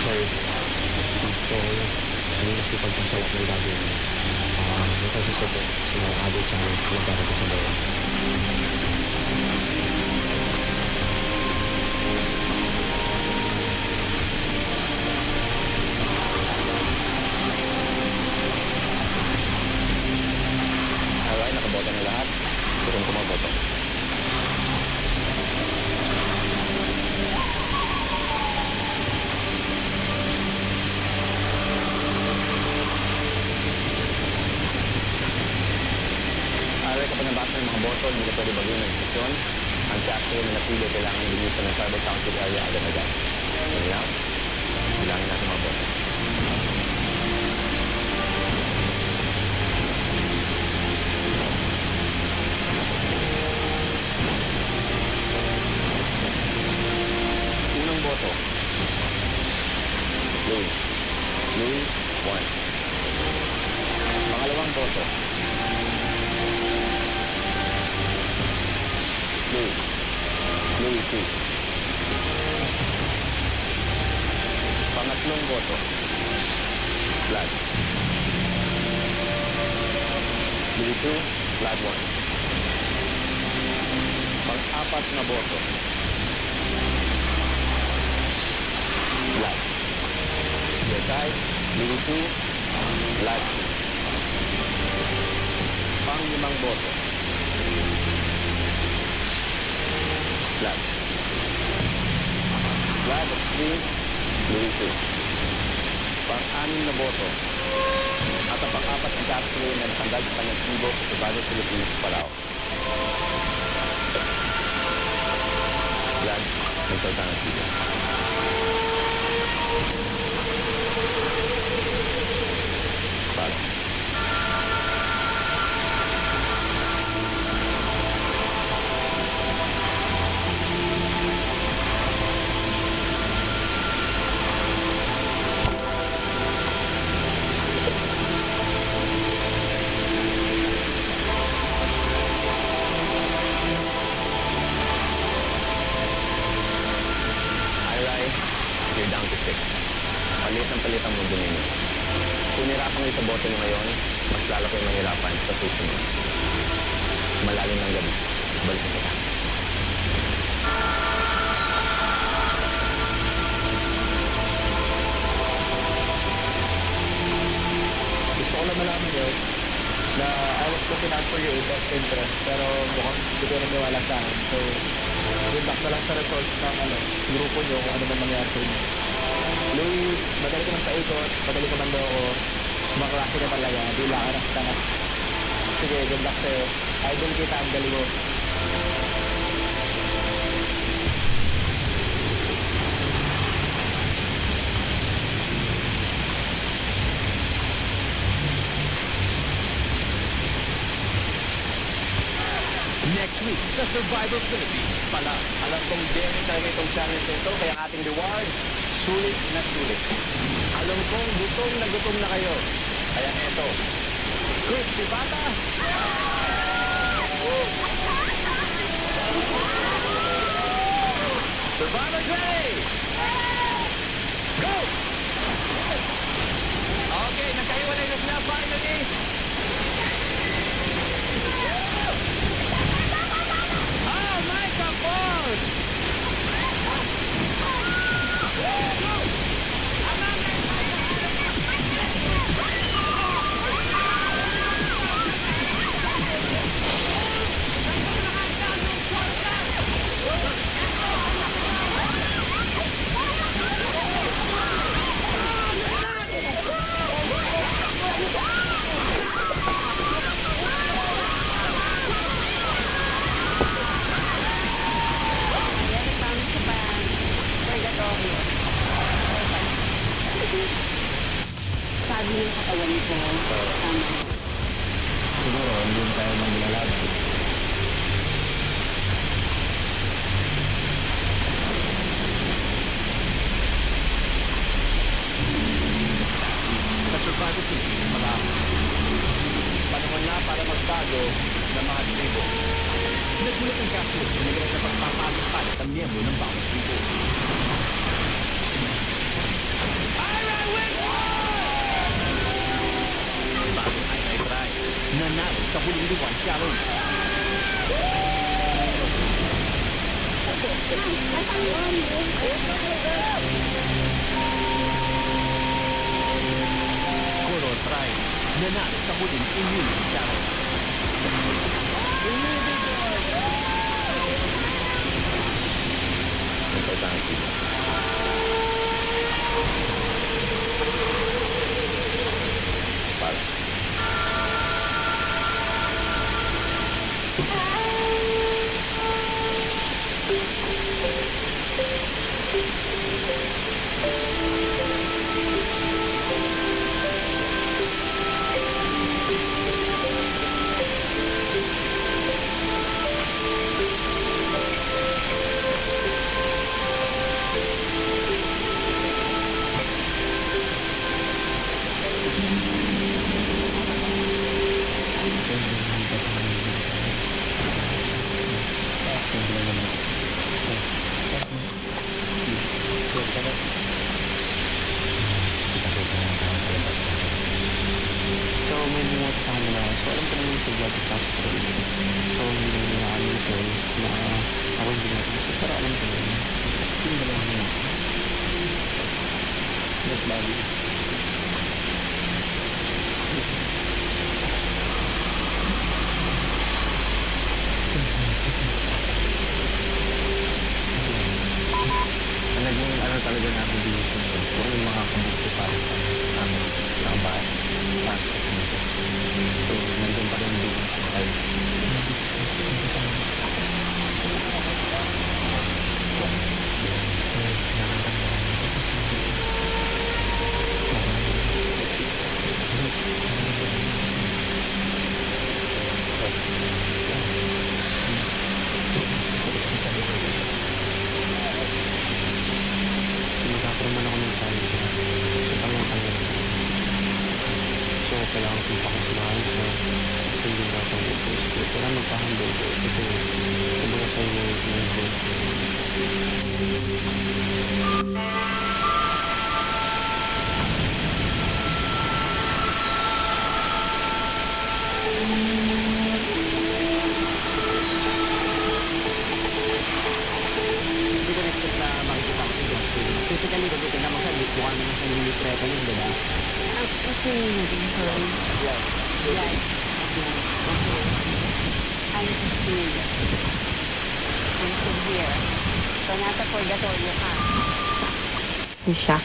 Sorry. Gusto ko hindi kasi pagkasalat ng gagawin. Nakasip ko po sa mga other channels na darating sa bawah. Alright, nakaboto na niyo lahat. Gusto mo kumaboto. Aral kapag nabasa ng mga boto, hindi na pwede baguhin ng desisyon. Ang Castro na napili kailangan linisan ng tribal council area agad-agad. Yun lang. Bilangin natin mga boto. Unang boto. Louis. Louis, 1. Pangalawang boto. Louis. Louis, 2. Pangatlong boto. Vlad. Louis, 2. Vlad, 1. Pang-apat na boto. Vlad. Yotay. Louis, 2. Vlad, 2. Pang-limang boto. Vlad. Vlad, 3. Louis, 2. Pang-anim na boto. At ang pang-apat ang Castro na natanggal sa kanyang tribo sa Survivor Philippines, Palau. Vlad, nagsalta ng tribo. Vlad. You're down to 6. Palit ang palit ang mundo ninyo. Kung nirapan kayo sa boto nyo ngayon, mas lalo kayo mahirapan sa susunod. Malalim ng gabi. Balik kita. Gusto ko lang malaman yun na I was looking out for your best interest pero mukhang hindi ko naniwala sa akin. So, yun back na lang sa results ng grupo nyo kung ano man mangyari sa inyo. Louis, madali ko ng paikot, madali ko ng loko, maklase ka talaga, di lang ka ng tangas. Sige, good luck sa'yo. Idol kita, ang galing mo. Next week sa Survivor Philippines pala. Alam kong daring talaga itong challenge nito, kaya ating reward, sulit na sulit. Alam kong gutom na kayo. Kaya eto, Crispy Pata! Survivor Gray! Go! Okay, nagkahiwalay na sila finally. Oh, microphone! Sabi yung katawan ko, tama. Siguro, hindi tayo maglalaban. Sa Survivor Philippines pala. Panahon na para magbago ng mga tribo. Nagulat ang Castro sa nila sa pagpapalit ang miyembro ng bawat tribo. Bagong Ay Try, nanalo sa huling Luwan Challenge. Coral Pride, nanalo sa huling Immunity Challenge. So, may bumungot sa kanila. So, alam ko naman sa vlog tapos ko rin. So, hindi na nila kami ito na ako hindi natin. So, pero alam ko naman. Hindi na lang nila. Not body. Naging ano talaga namin dito. Kung yung mga kabuto para sa amin. Ang bahay. So, nandun pa rin din tayo. Magkakaroon man ako ng chance na sa pangang-pangang. So, kailangan kong pakasamahan siya kasi hindi na ako mag-post ko. Kailangan magpahandle ko kasi kumbaga siya yung boss ko. Hindi ko na-expect na makikita ko si Justin. Physically, kasi tignan mo siya, mukha naman siya yung threatening, diba? I'm Christine. I'm from here. So, nasa purgatorio ka. Siya.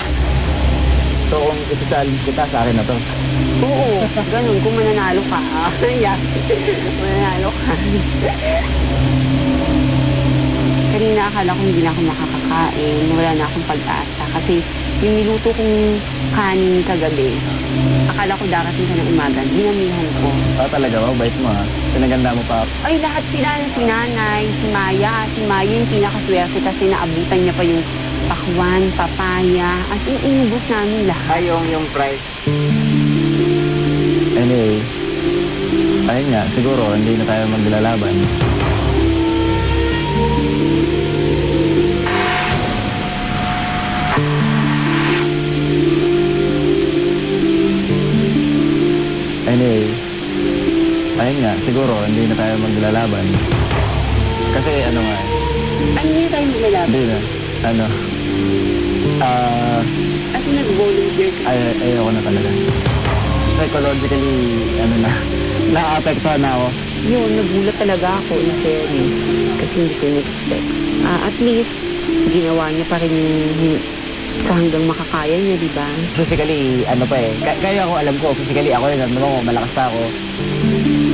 So kung isasali kita, sa akin na to. Oo, ganun. Kung mananalo ka. Yeah. Mananalo ka. Kanina akala ko hindi na ako makakakain. Wala na akong pag-asa. Kasi yung niluto kong kanin kagabi, akala ko darating ka ng umaga. Dinamihan ko. Talaga ba? Bait mo ha? Pinaganda mo pa. Ay, lahat sila na si nanay, si Maya. Si Maya yung pinakaswerte kasi naabutan niya pa yung pakwan, papaya. As in, inubos namin lahat. Ay, yung price. Anyway, ayun nga, siguro hindi na tayo maglalaban. Anyway, ayun nga, siguro hindi na tayo maglalaban. Kasi ano nga, Ay, hindi tayo maglalaban. hindi na, ano, As in, nag-volunteer ka. ayoko na talaga. Psychologically, ano na, nakaka-apektuhan na ako. Yun, nagulat talaga ako in fairness. Kasi hindi ko in-expect. At least, ginawa niya pa rin yung hanggang makakaya niya, di ba? Physically, ano pa eh, kaya ako alam ko, physically ako yun, naramdaman ko, malakas pa ako.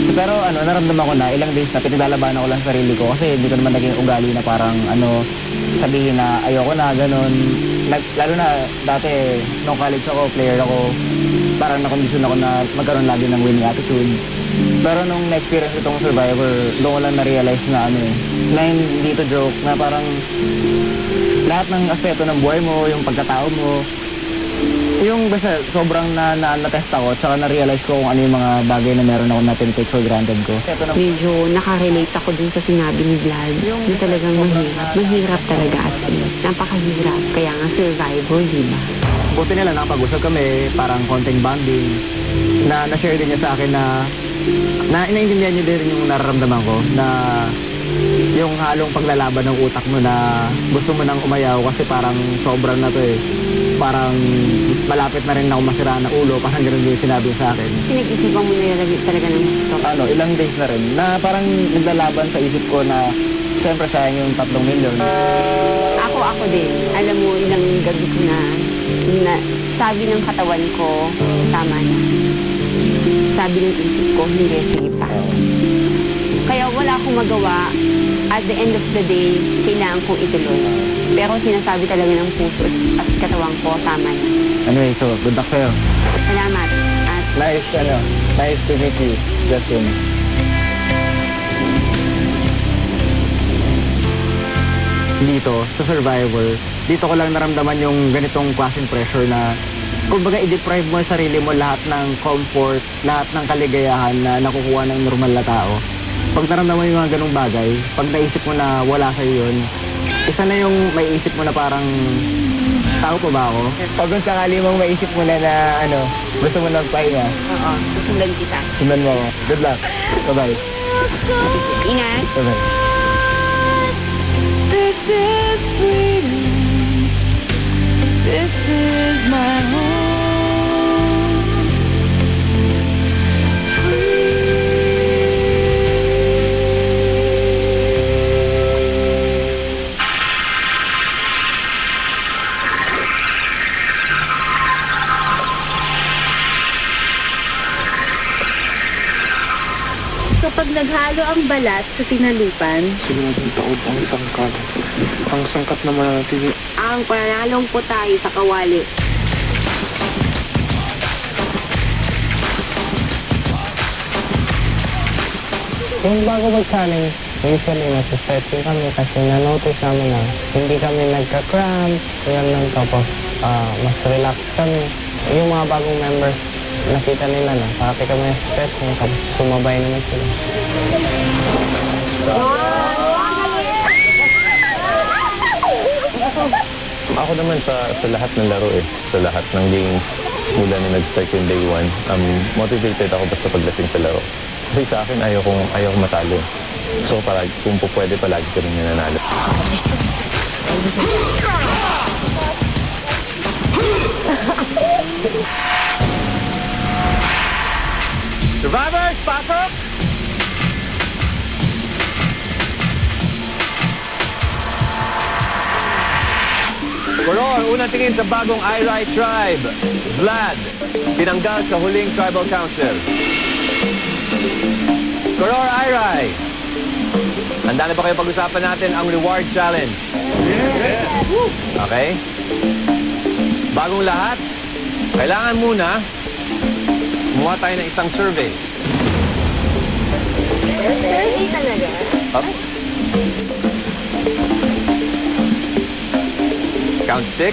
So, pero ano, naramdaman ko na ilang days na pinaglalabanan ko lang sa sarili ko kasi hindi ko naman naging ugali na parang ano, sabihin na ayoko na, ganun. Lalo na dati, nung college ako, player ako, parang nakondisyon ako na magkaroon lagi ng winning attitude. Pero nung na-experience itong Survivor, doon ko lang na-realize na ano eh, na hindi to joke, na parang lahat ng aspeto ng buhay mo, yung pagkatao mo, yung basta sobrang na-test ako, tsaka na-realize ko kung ano yung mga bagay na meron ako na take for granted ko. Medyo nakarelate ako dun sa sinabi ni Vlad na talagang mahirap. Mahirap talaga as in. Napakahirap. Kaya nga survivor, di ba? Buti nila nakapag-usap kami, parang konting bonding, na na-share din niya sa akin na inaintindihan niya din yung nararamdaman ko, na yung halong paglalaban ng utak mo na gusto mo nang umayaw kasi parang sobrang na to eh. Parang malapit na rin ako masira ng ulo, parang ganun din sinabi sa akin. Pinag-isipan mo na talaga ng gusto. Ano, ilang days na rin, na parang naglalaban sa isip ko na siyempre sayang yung 3 milyon. Ako din. Alam mo, ilang gabi ko na sabi ng katawan ko, tama na. Sabi ng isip ko, hindi, sige pa. Kaya wala akong magawa. At the end of the day, kailangan kong ituloy. Pero sinasabi talaga ng puso at katawan ko, tama na. Anyway, so good luck sa'yo. Salamat. At Nice to meet you, Justin. Dito, sa Survivor, dito ko lang naramdaman yung ganitong klaseng pressure na kumbaga i-deprive mo sa sarili mo lahat ng comfort, lahat ng kaligayahan na nakukuha ng normal na tao. Pag naramdaman mo yung mga ganong bagay, pag naisip mo na wala sa'yo yun, isa na yung maiisip mo na parang, tao pa ba ako? Pag kung sakali mong maisip mo na gusto mo nang pahinga. oo, susundan kita. Sundan mo ako. Good luck. Bye-bye. Ingat. Bye-bye. This is freedom. This is my home. Kapag naghalo ang balat sa tinalupan, Siguradong taod ang sangkal. Ang sangkat na mananatili. Ang panalong po tayo sa kawali. Yung bago mag-challenge, usually nasa-stretching kami kasi na-notice namin na hindi kami nagka-cramp, yan lang, tapos mas relax kami. Yung mga bagong members, nakita nila na parati kami stretching, tapos sumabay naman sila. Ako naman sa lahat ng laro sa lahat ng games, mula na nag-start yung day 1, motivated ako basta pagdating sa laro. Kasi sa akin, ayaw kong matalo. So, kung po pwede, palagi ko rin nananalo. Survivors, pasok! Koror, unang tingin sa bagong Irai Tribe. Vlad, tinanggal sa huling Tribal Council. Koror, Irai. Handa na ba kayo pag-usapan natin ang Reward Challenge? Okay? Bagong lahat, kailangan muna gumawa tayo ng isang survey. Survey talaga? Up. Count 6.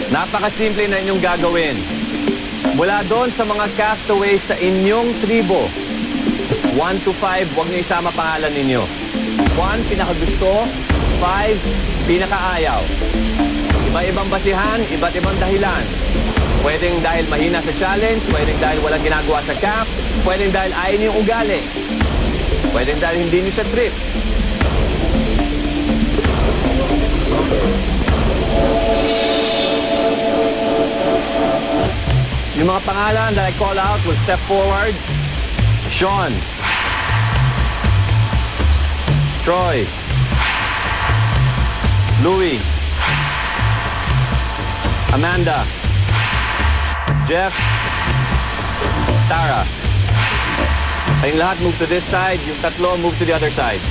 Napakasimple na inyong gagawin. Mula doon sa mga castaways sa inyong tribo, 1 to 5, huwag niyo isama pangalan ninyo. 1, pinakagusto. 5, pinakaayaw. Iba-ibang basihan, iba't ibang dahilan. Pwedeng dahil mahina sa challenge, pwedeng dahil walang ginagawa sa camp, pwedeng dahil ayaw niyo yung ugali, pwedeng dahil hindi niyo sa trip. Yung mga pangalan that I call out will step forward. Sean, Troy, Louie, Amanda, Jeff, Tara. Kayong lahat move to this side, yung tatlo move to the other side.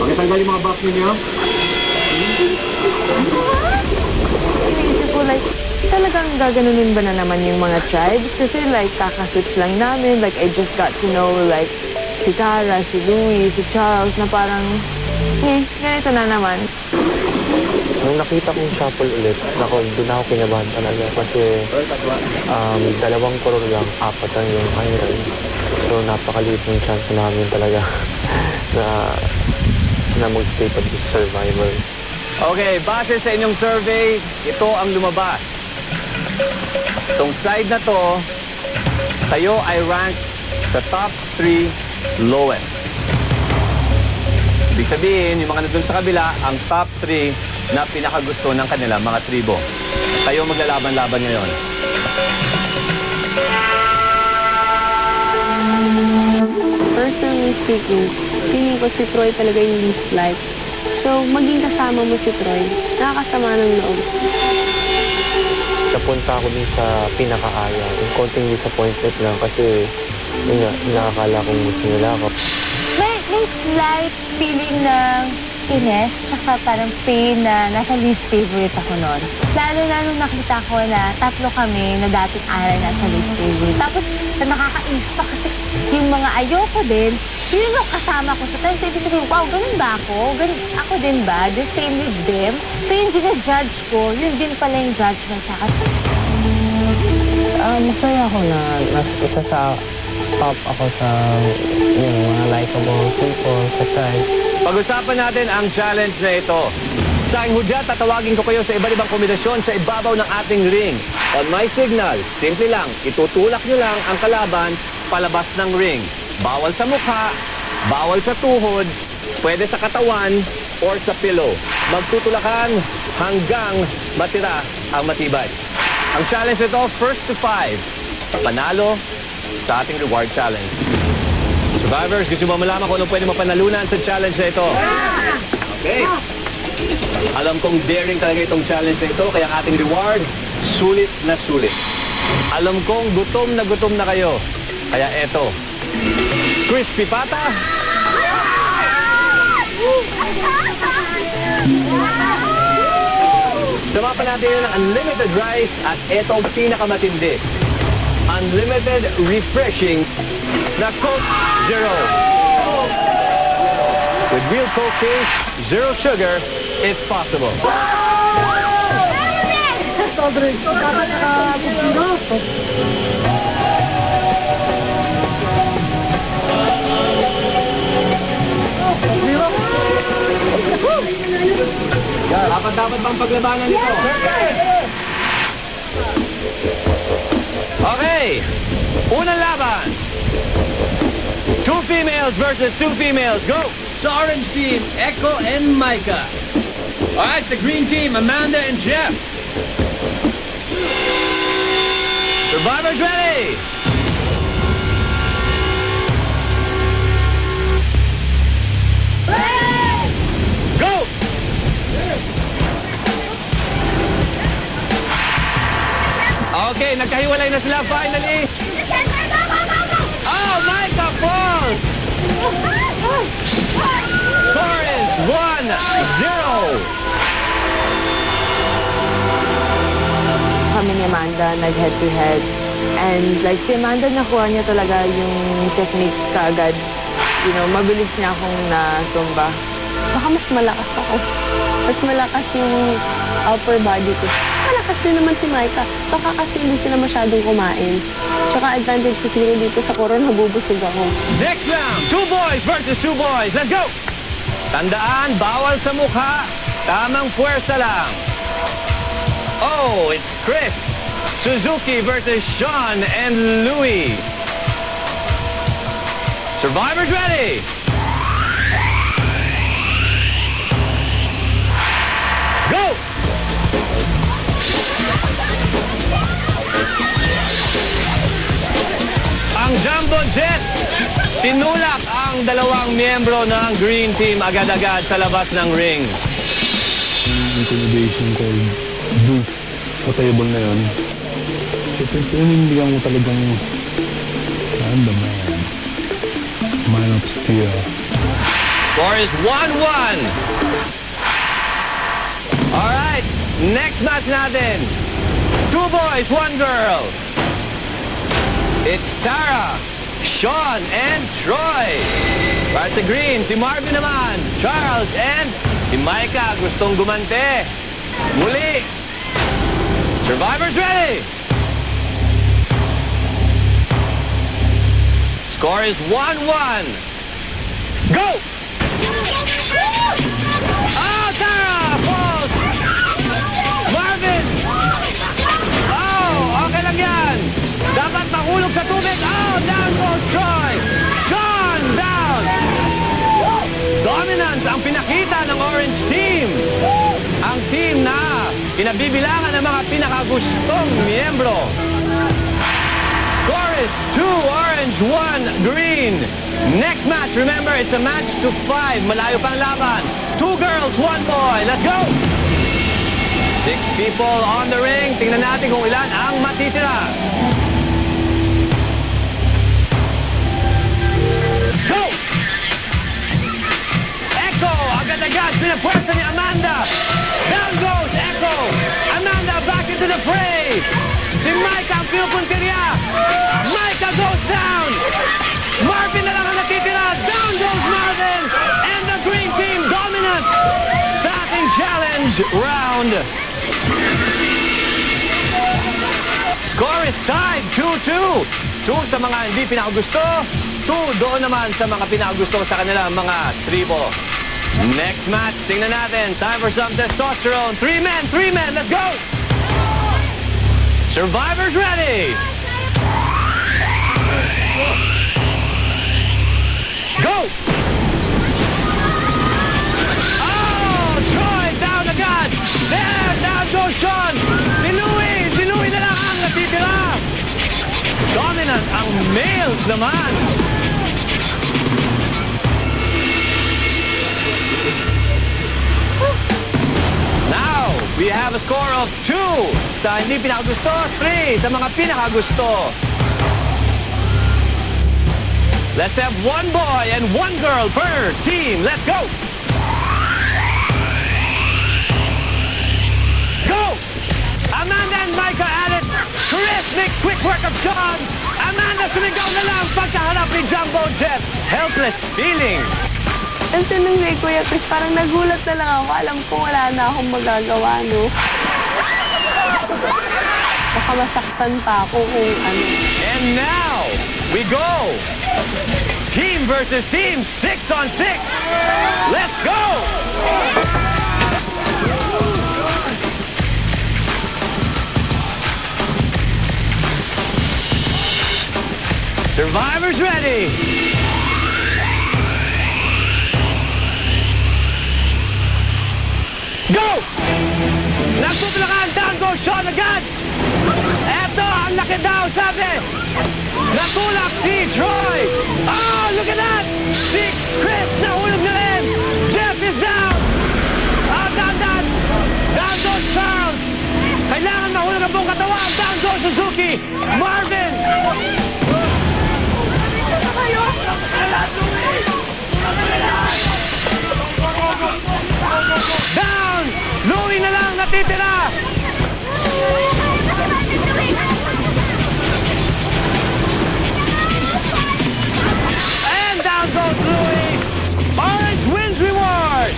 Pakitanggal yung mga box ninyo. iniisip ko like, talagang gaganunin ba na naman yung mga tribes? Kasi like, kakaswitch lang namin. Like, I just got to know like, si Tara, si Louie, si Charles, na parang, ganito na naman. Nung nakita ko yung shuffle ulit, doon ako kinabahan talaga kasi 2 crore lang, 4 ang yung Irai. So napakaliit yung chance namin talaga na mag-stay pa sa survivor. Okay, base sa inyong survey, ito ang lumabas. Itong side na to, tayo ay rank sa top 3 lowest. Ibig sabihin, yung mga nandun sa kabila, ang top 3 na pinakagusto ng kanila, mga tribo. Tayo maglalaban-laban ngayon. Personally speaking, feeling ko si Troy talaga yung least like. So, maging kasama mo si Troy, nakakasama ng loob. Napunta ako din sa pinakakaya. Yung konting disappointment lang kasi yun nga, nakakala kong gusto nila ako. May slight feeling ng ines, tsaka parang pain na nasa least favorite ako noon. Lalo na nung nakita ko na tatlo kami na dating aral nasa least favorite. Tapos nakakainis pa kasi yung mga ayoko din, yun yung kasama ko sa time. So ibig sabihin, wow, ganun ba ako? Ako din ba? The same with them? So yung ginajudge ko, yun din pala yung judgment sa akin. Masaya ako na isa sa top ako sa mga likable people sa tribe. Pag-usapan natin ang challenge na ito. Sa aking hudyat, tatawagin ko kayo sa iba't ibang kombinasyon sa ibabaw ng ating ring. On my signal, simple lang, itutulak nyo lang ang kalaban palabas ng ring. Bawal sa mukha, bawal sa tuhod, pwede sa katawan or sa pillow. Magtutulakan hanggang matira ang matibay. Ang challenge nito, first to 5. Panalo sa ating reward challenge. Survivors, gusto mo malaman kung anong pwede mapanalunan sa challenge na ito? Okay. Alam kong daring talaga itong challenge na ito, kaya ang ating reward, sulit na sulit. Alam kong gutom na kayo, kaya eto. Crispy pata. Sama pa natin yun ng unlimited rice at etong pinakamatindi. Unlimited refreshing na Coke Zero. With real Coke taste, zero sugar, it's possible. Dapat bang paglabanan nito? Okay, unang laban. 2 females versus 2 females. Go! Sa orange team, Echo and Micah. Alright, sa green team, Amanda and Jeff. Survivors ready! Go! Okay, nagkahiwalay na sila finally. Oh, Micah falls! Score is 1-0. Kami ni Amanda nag-head-to-head. And like si Amanda, nakuha niya talaga yung technique kaagad. You know, mabilis niya akong natumba. Baka mas malakas ako. Mas malakas yung upper body ko. Malakas din naman si Micah. Baka kasi hindi sila masyadong kumain. Tsaka advantage ko siguro dito sa koron, nabubusog ako. Next round, 2 boys versus 2 boys. Let's go! Tandaan, bawal sa mukha. Tamang puwersa lang. Oh, it's Chris Suzuki versus Sean and Louie. Survivors ready? Go! Ang Jumbo Jet, tinulak ang dalawang miyembro ng Green Team agad-agad sa labas ng ring. Intimidation call dun sa table na yun. Kasi pinindigan mo talagang I'm the man. Man of steel. Score is 1-1. Alright, next match natin. 2 boys, 1 girl. It's Tara, Sean, and Troy. Para sa green, si Marvin naman, Charles, and si Micah gustong gumante. Muli. Survivors ready? Score is 1-1. Go! Oh, Tara! Falls! Marvin! Oh, okay lang yan. Dapat mahulog sa tubig. Oh, down goes Troy. Sean, down. Dominance ang pinakita ng Orange Team. Ang team na pinabibilangan ng mga pinakagustong miyembro. Score is 2 orange, 1 green. Next match, remember, it's a match to 5. Malayo pang laban. 2 girls, 1 boy. Let's go! 6 people on the ring. Tingnan natin kung ilan ang matitira. Go! Echo, agad-agad, pinapwersa ni Amanda. Down goes Echo. Amanda back into the fray. Si Micah ang pinupuntirya. Micah goes down. Marvin na lang ang natitira. Down goes Marvin. And the green team dominant sa ating challenge round. Score is tied, 2-2. 2 sa mga hindi pinakagusto. 2 doon naman sa mga pinakagusto sa kanilang mga tribo. Next match, tingnan natin. Time for some testosterone. 3 men, let's go! Survivors ready! Go! Oh, Troy down agad! There, down goes Sean! Si Louie na lang ang natitira! Dominant ang males naman! Now, we have a score of 2 sa hindi pinakagusto, 3 sa mga pinakagusto. Let's have 1 boy and 1 girl per team. Let's go! Go! Amanda and Micah at it. Terrific quick work of Sean. Amanda sumigaw na lang pagkaharap ni Jumbo Jet. Helpless feeling. Ang tanong kay Kuya Chris, parang nagulat na lang ako. Alam ko wala na akong magagawa, no? Baka masaktan pa ako kung ano. And now, we go! Team versus team, 6 on 6. Let's go! Survivors ready! Go! Nagtutulakan, down goes Sean agad! Eto, ang laki daw, sabi! Natulak si Troy! Oh, look at that! Si Chris, nahulog na rin! Jeff is down! Oh, down! Down goes Charles! Kailangan mahulog ang buong katawan! Down goes Suzuki! Marvin! Down! Louie na lang natitira! And down goes Louie! Orange wins reward!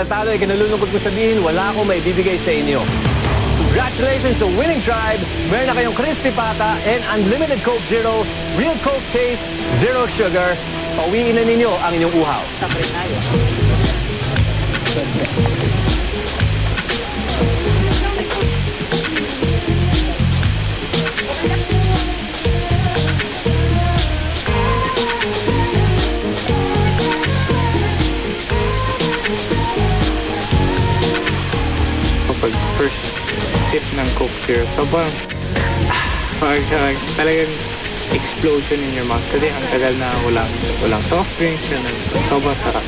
Natalo ay kinalulungkot ko sabihin, wala akong maibibigay sa inyo. Congratulations sa winning tribe! Meron na kayong crispy pata and unlimited Coke Zero, real Coke taste, zero sugar. Pauwiin na ninyo ang inyong uhaw. Pag first sip ng Coke Zero, sobrang talagang explosion in your mouth. Kasi ang tagal na walang soft drinks, sobrang sarap.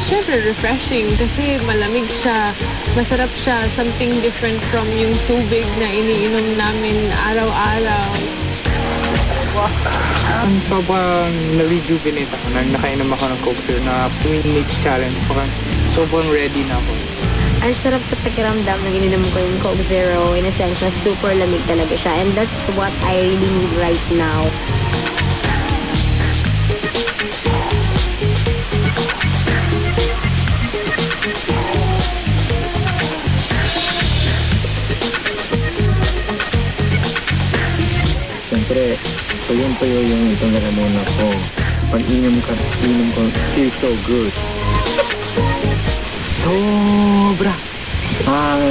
Siyempre, refreshing kasi malamig siya, masarap siya, something different from yung tubig na iniinom namin araw-araw. Sobrang na-rejuvenate ako nang nakainom ako ng Coke Zero na minute challenge. Parang sobrang ready na ako. Ang sarap sa pakiramdam na ininom ko yung Coke Zero. In a sense na super lamig talaga siya. And that's what I really need right now. Siyempre, tuyong-tuyo yung ito na muna ko. Pag inom ko, feels so good. Sobra!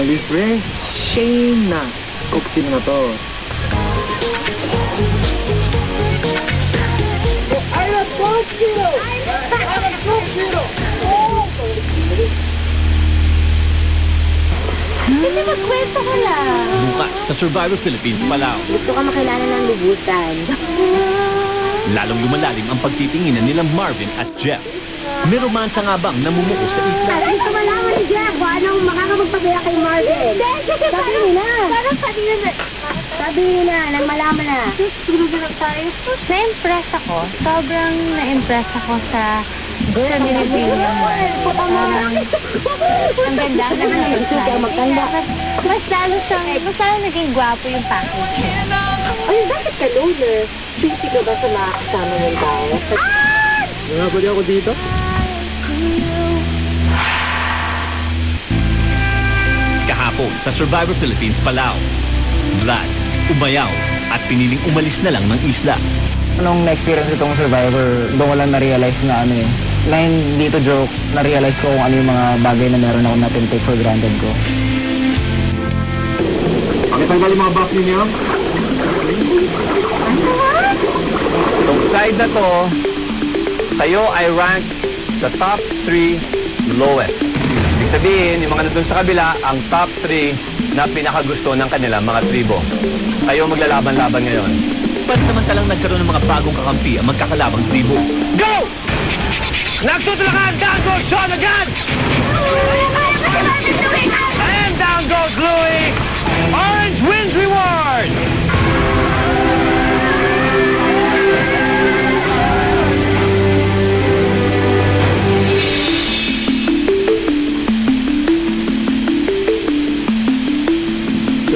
Refreshing na! Cooksin na to. Hindi magkwento ka lang. Bukas sa Survivor Philippines, Palau. Gusto ka makilala ng lubusan. Lalong lumalalim ang pagtitinginan nilang Marvin at Jeff. May romansa nga bang namumuo sa isla? Gusto malaman ni Jeff kung anong makakapagpabaya kay Marvin. Sabi nila. Parang sabi nila, nang malaman na. Sumunod tayo. Na-impress ako. Sobrang na-impress ako sa binibigyan mo. Ang ganda, ang ganda ng design. Mas lalo naging gwapo yung package niya. Ay, bakit ka loner? Choosy ka ba sa makakasama ng tao? Nangabali ako dito? Kahapon sa Survivor Philippines, Palau. Vlad, umayaw at piniling umalis na lang ng isla. Nung na-experience itong Survivor, doon ko lang na-realize na na hindi to joke, na-realize ko kung ano yung mga bagay na meron ako natin take for granted ko. Pakitanggal yung mga buff ninyo. Itong side na to, kayo ay ranked sa top 3 lowest. Ibig sabihin, yung mga nandun sa kabila, ang top 3 na pinakagusto ng kanilang mga tribo. Kayo maglalaban-laban ngayon. Pansamantalang nagkaroon ng mga bagong kakampi ang magkakalabang tribo. Go! Nagsutulakan! Down goes Sean agad! And down goes Louie! Orange wins reward!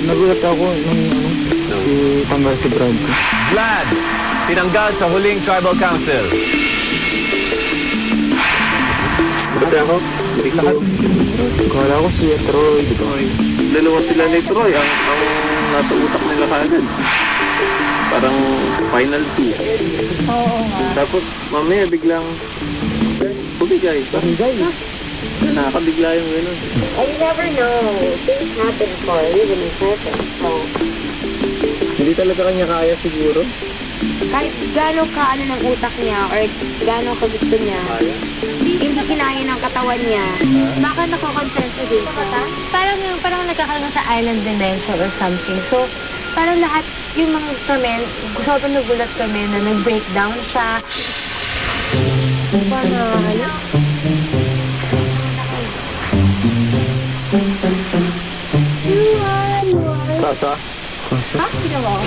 Nagulat ako nung tanggal si Brad. Vlad, tinanggal sa huling tribal council. Ba't ako? Kala ko si Troy, di ba? Dalawa sila ni Troy, ang nasa utak nila kagad. Parang final two. Oo nga. Tapos mamaya biglang bumigay. Bumigay? Nakakabigla yung gano'n. You never know. Things happen for a reason and purpose. So, Hindi talaga kanya kaya siguro. kahit gano'n ka ng utak niya or gano'n ka gusto niya, hindi kinaya ng katawan niya. Baka nako-concensya din siya. Parang nagkakaroon na siya island dementia or something. So, parang lahat yung mga kami, sobrang nagulat kami na nag-breakdown siya. Tata? Ha? Ginawa ko.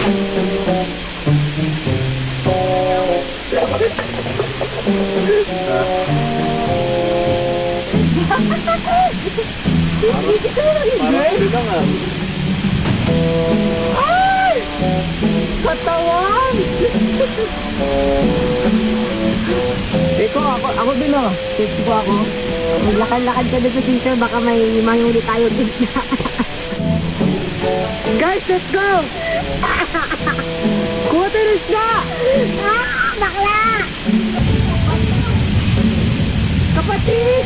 Parang ito lang ah. Ay! Katawan! Ako din oh. Tipsy po ako. Maglakad-lakad ka doon sa seashore, baka may manghuli tayo dito. Guys, let's go! Quarters na! Ah! Bakla! Kapatid!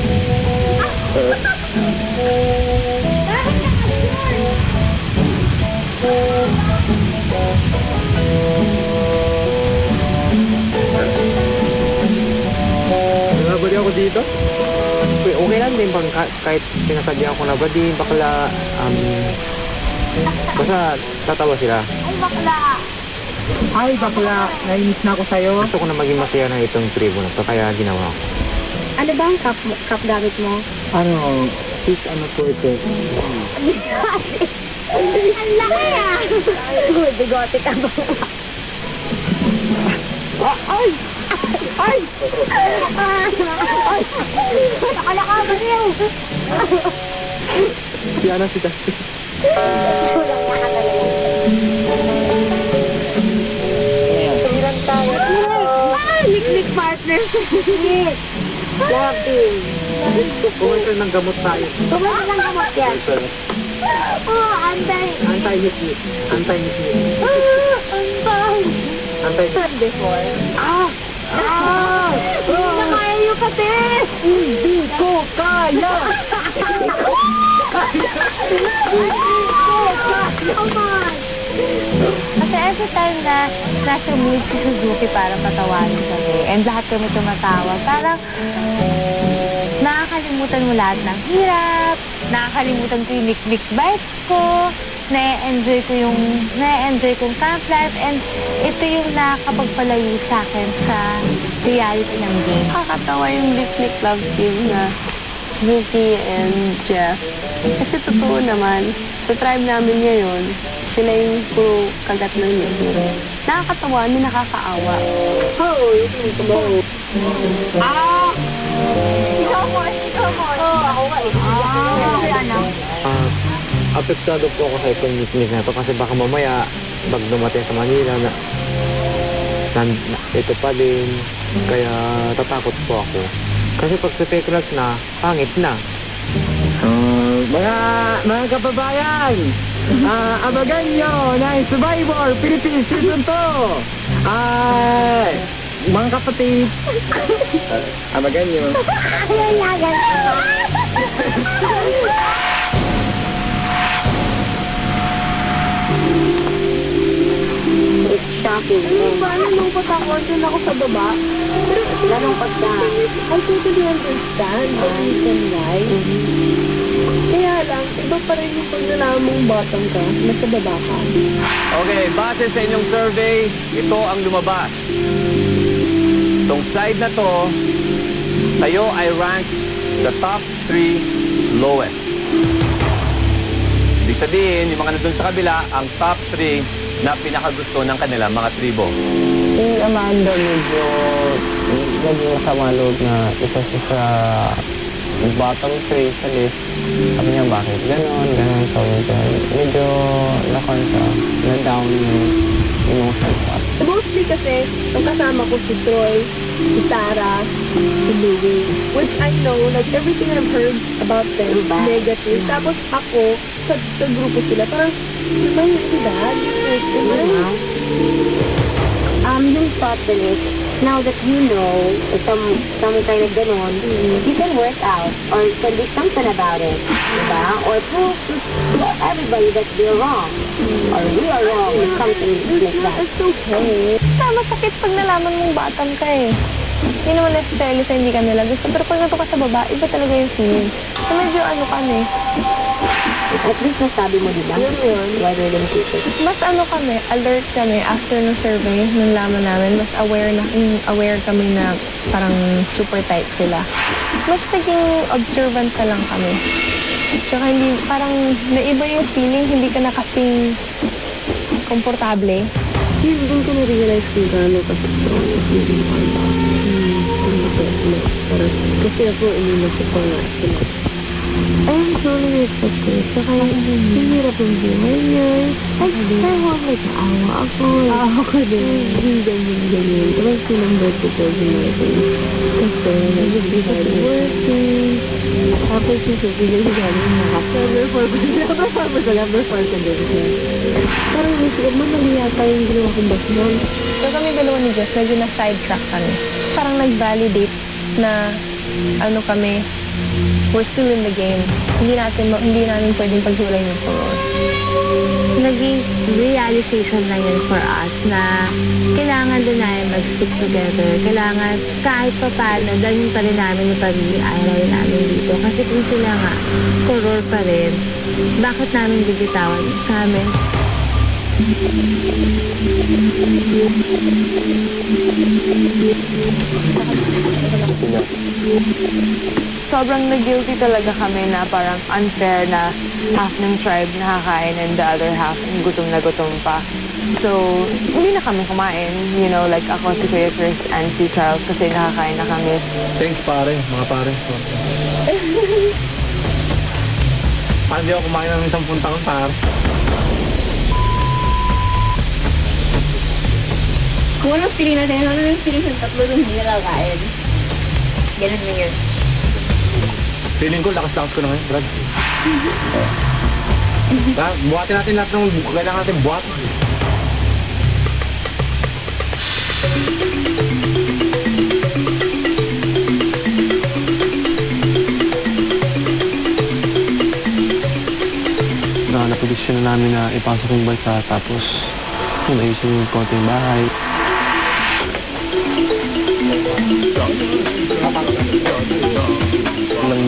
Nabali ako dito? Okay lang din pag kahit sinasadya ako na ba di bakla basta tatawa sila. Ay, bakla! Ay bakla, nainis na ako sa'yo. Gusto ko na maging masaya ng itong tribo na to kaya ginawa ko. Ano ba ang cup gamit mo? Ano, fish ano porter. Ang laki ah! Bigote ka ba? Ay! Ay! Ay! Nakala ka ba niyo? Si Ana si Dusty. Walang nakatalaga. Tumiran tayo. Lik-lik partners. Lik! Love team. Pumunta ng gamot tayo. Tumiran ng gamot yan. Oh, antay. Anti-hit-hit. Anti-hit-hit. Antay. Anti-hit. Before. Ah! Ah! Hindi na kaya yung kapit! Hindi ko kaya! Kasi every time na nasa mood si Suzuki para patawanin kami and lahat kami tumatawa, parang nakakalimutan mo lahat ng hirap, nakakalimutan ko yung nick bites ko, na-enjoy kong camp life, and ito yung nakakapagpalayo sa akin sa reality ng game. Nakakatawa yung Lick Love Team na Suzuki and Jeff. Kasi totoo naman, sa tribe namin ngayon, sila yung puro kagat ng lick. Nakakatawa, may nakakaawa. Ikaw mo. Oo, ako ka Apektado po ako sa itong nicknick na ito kasi baka mamaya pag dumating sa Manila na ito pa din. Kaya tatakot po ako. Kasi pag Pepekrag na, pangit na. Mga kababayan, abagan nyo na Survivor Philippines Season 2. Mga kapatid, abagan nyo. It's shocking. Paano nung patakot din ako sa baba? Lalong pagka. I totally understand the reason why. Kaya lang, iba pa rin yung pag nalaman mong bottom ka, nasa baba ka. Okay, base sa inyong survey, ito ang lumabas. Itong side na to, tayo ay rank the top 3 lowest. Ibig sabihin, yung mga nandun sa kabila, ang top 3 na pinakagusto ng kanila mga tribo. Si Amanda medyo masama loob na isa siya sa bottom 3 sa list. Sabi niya, bakit ganon. So, medyo na-down yung emotions. Mostly kasi, ang kasama ko si Troy, si Tara, si Louie, which I know, like everything I've heard about them, negative. Tapos ako, sa grupo sila, parang, may bad. Yung thought din is, now that you know some kind of ganon, you can work out or you can do something about it, diba? Or prove to everybody that they're wrong or we are wrong or something like that. It's okay. Basta masakit pag nalaman mong bottom ka eh. Hindi naman necessarily sa hindi ka nila gusto, pero pag nato ka sa baba, iba talaga yung feeling. So medyo kami. At least nasabi mo, diba? Rather than keep it. Mas kami, alert kami after ng survey, nung laman namin, mas aware kami na parang super tight sila. Mas naging observant na lang kami. Tsaka hindi, parang naiba yung feeling, hindi ka na kasing komportable. Doon ko na-realize kung gaano ka-strong at hindi mo kasi ako, inilog ko pa nga sila. I'm truly respectful. Tsaka yung hirap ng buhay niya. Ay, pero may kaawa ako. Ako ko din. Ganyan. Tapos sinambot ko po ginagawa. Kasi nag-hard working. Tapos si Sophie galing number 4 ko din. Number 4 ko din. Parang naisip mo, mali yata yung ginawa kong basmon. So kami dalawa ni Jeff, medyo na-sidetrack kami. Parang nag-validate na kami, we're still in the game. Hindi namin pwedeng paghulay ng puro. Naging realization lang yun for us na kailangan din namin mag-stick together. Kailangan kahit pa paano, dalhin pa rin namin yung pag-iiral namin dito. Kasi kung sila nga, horror pa rin, bakit namin bibitawan sa amin? Sobrang nag-guilty talaga kami na parang unfair na half ng tribe nakakain and the other half gutom na gutom pa. So, hindi na kami kumain. You know, like ako, si Kuya Chris, and si Charles kasi nakakain na kami. Thanks pare, mga pare. Parang di ako kumain ng 10 taon, pare. Kung anong feeling natin, ano yung feeling ng tatlo nung hindi nakakain? Ganun lang yun. Feeling ko, lakas-lakas ko na ngayon, Brad. Buhatin natin lahat ng kailangan natin buhat. desisyon na namin na ipasok yung bansa tapos yun, ayusin yung konti yung bahay.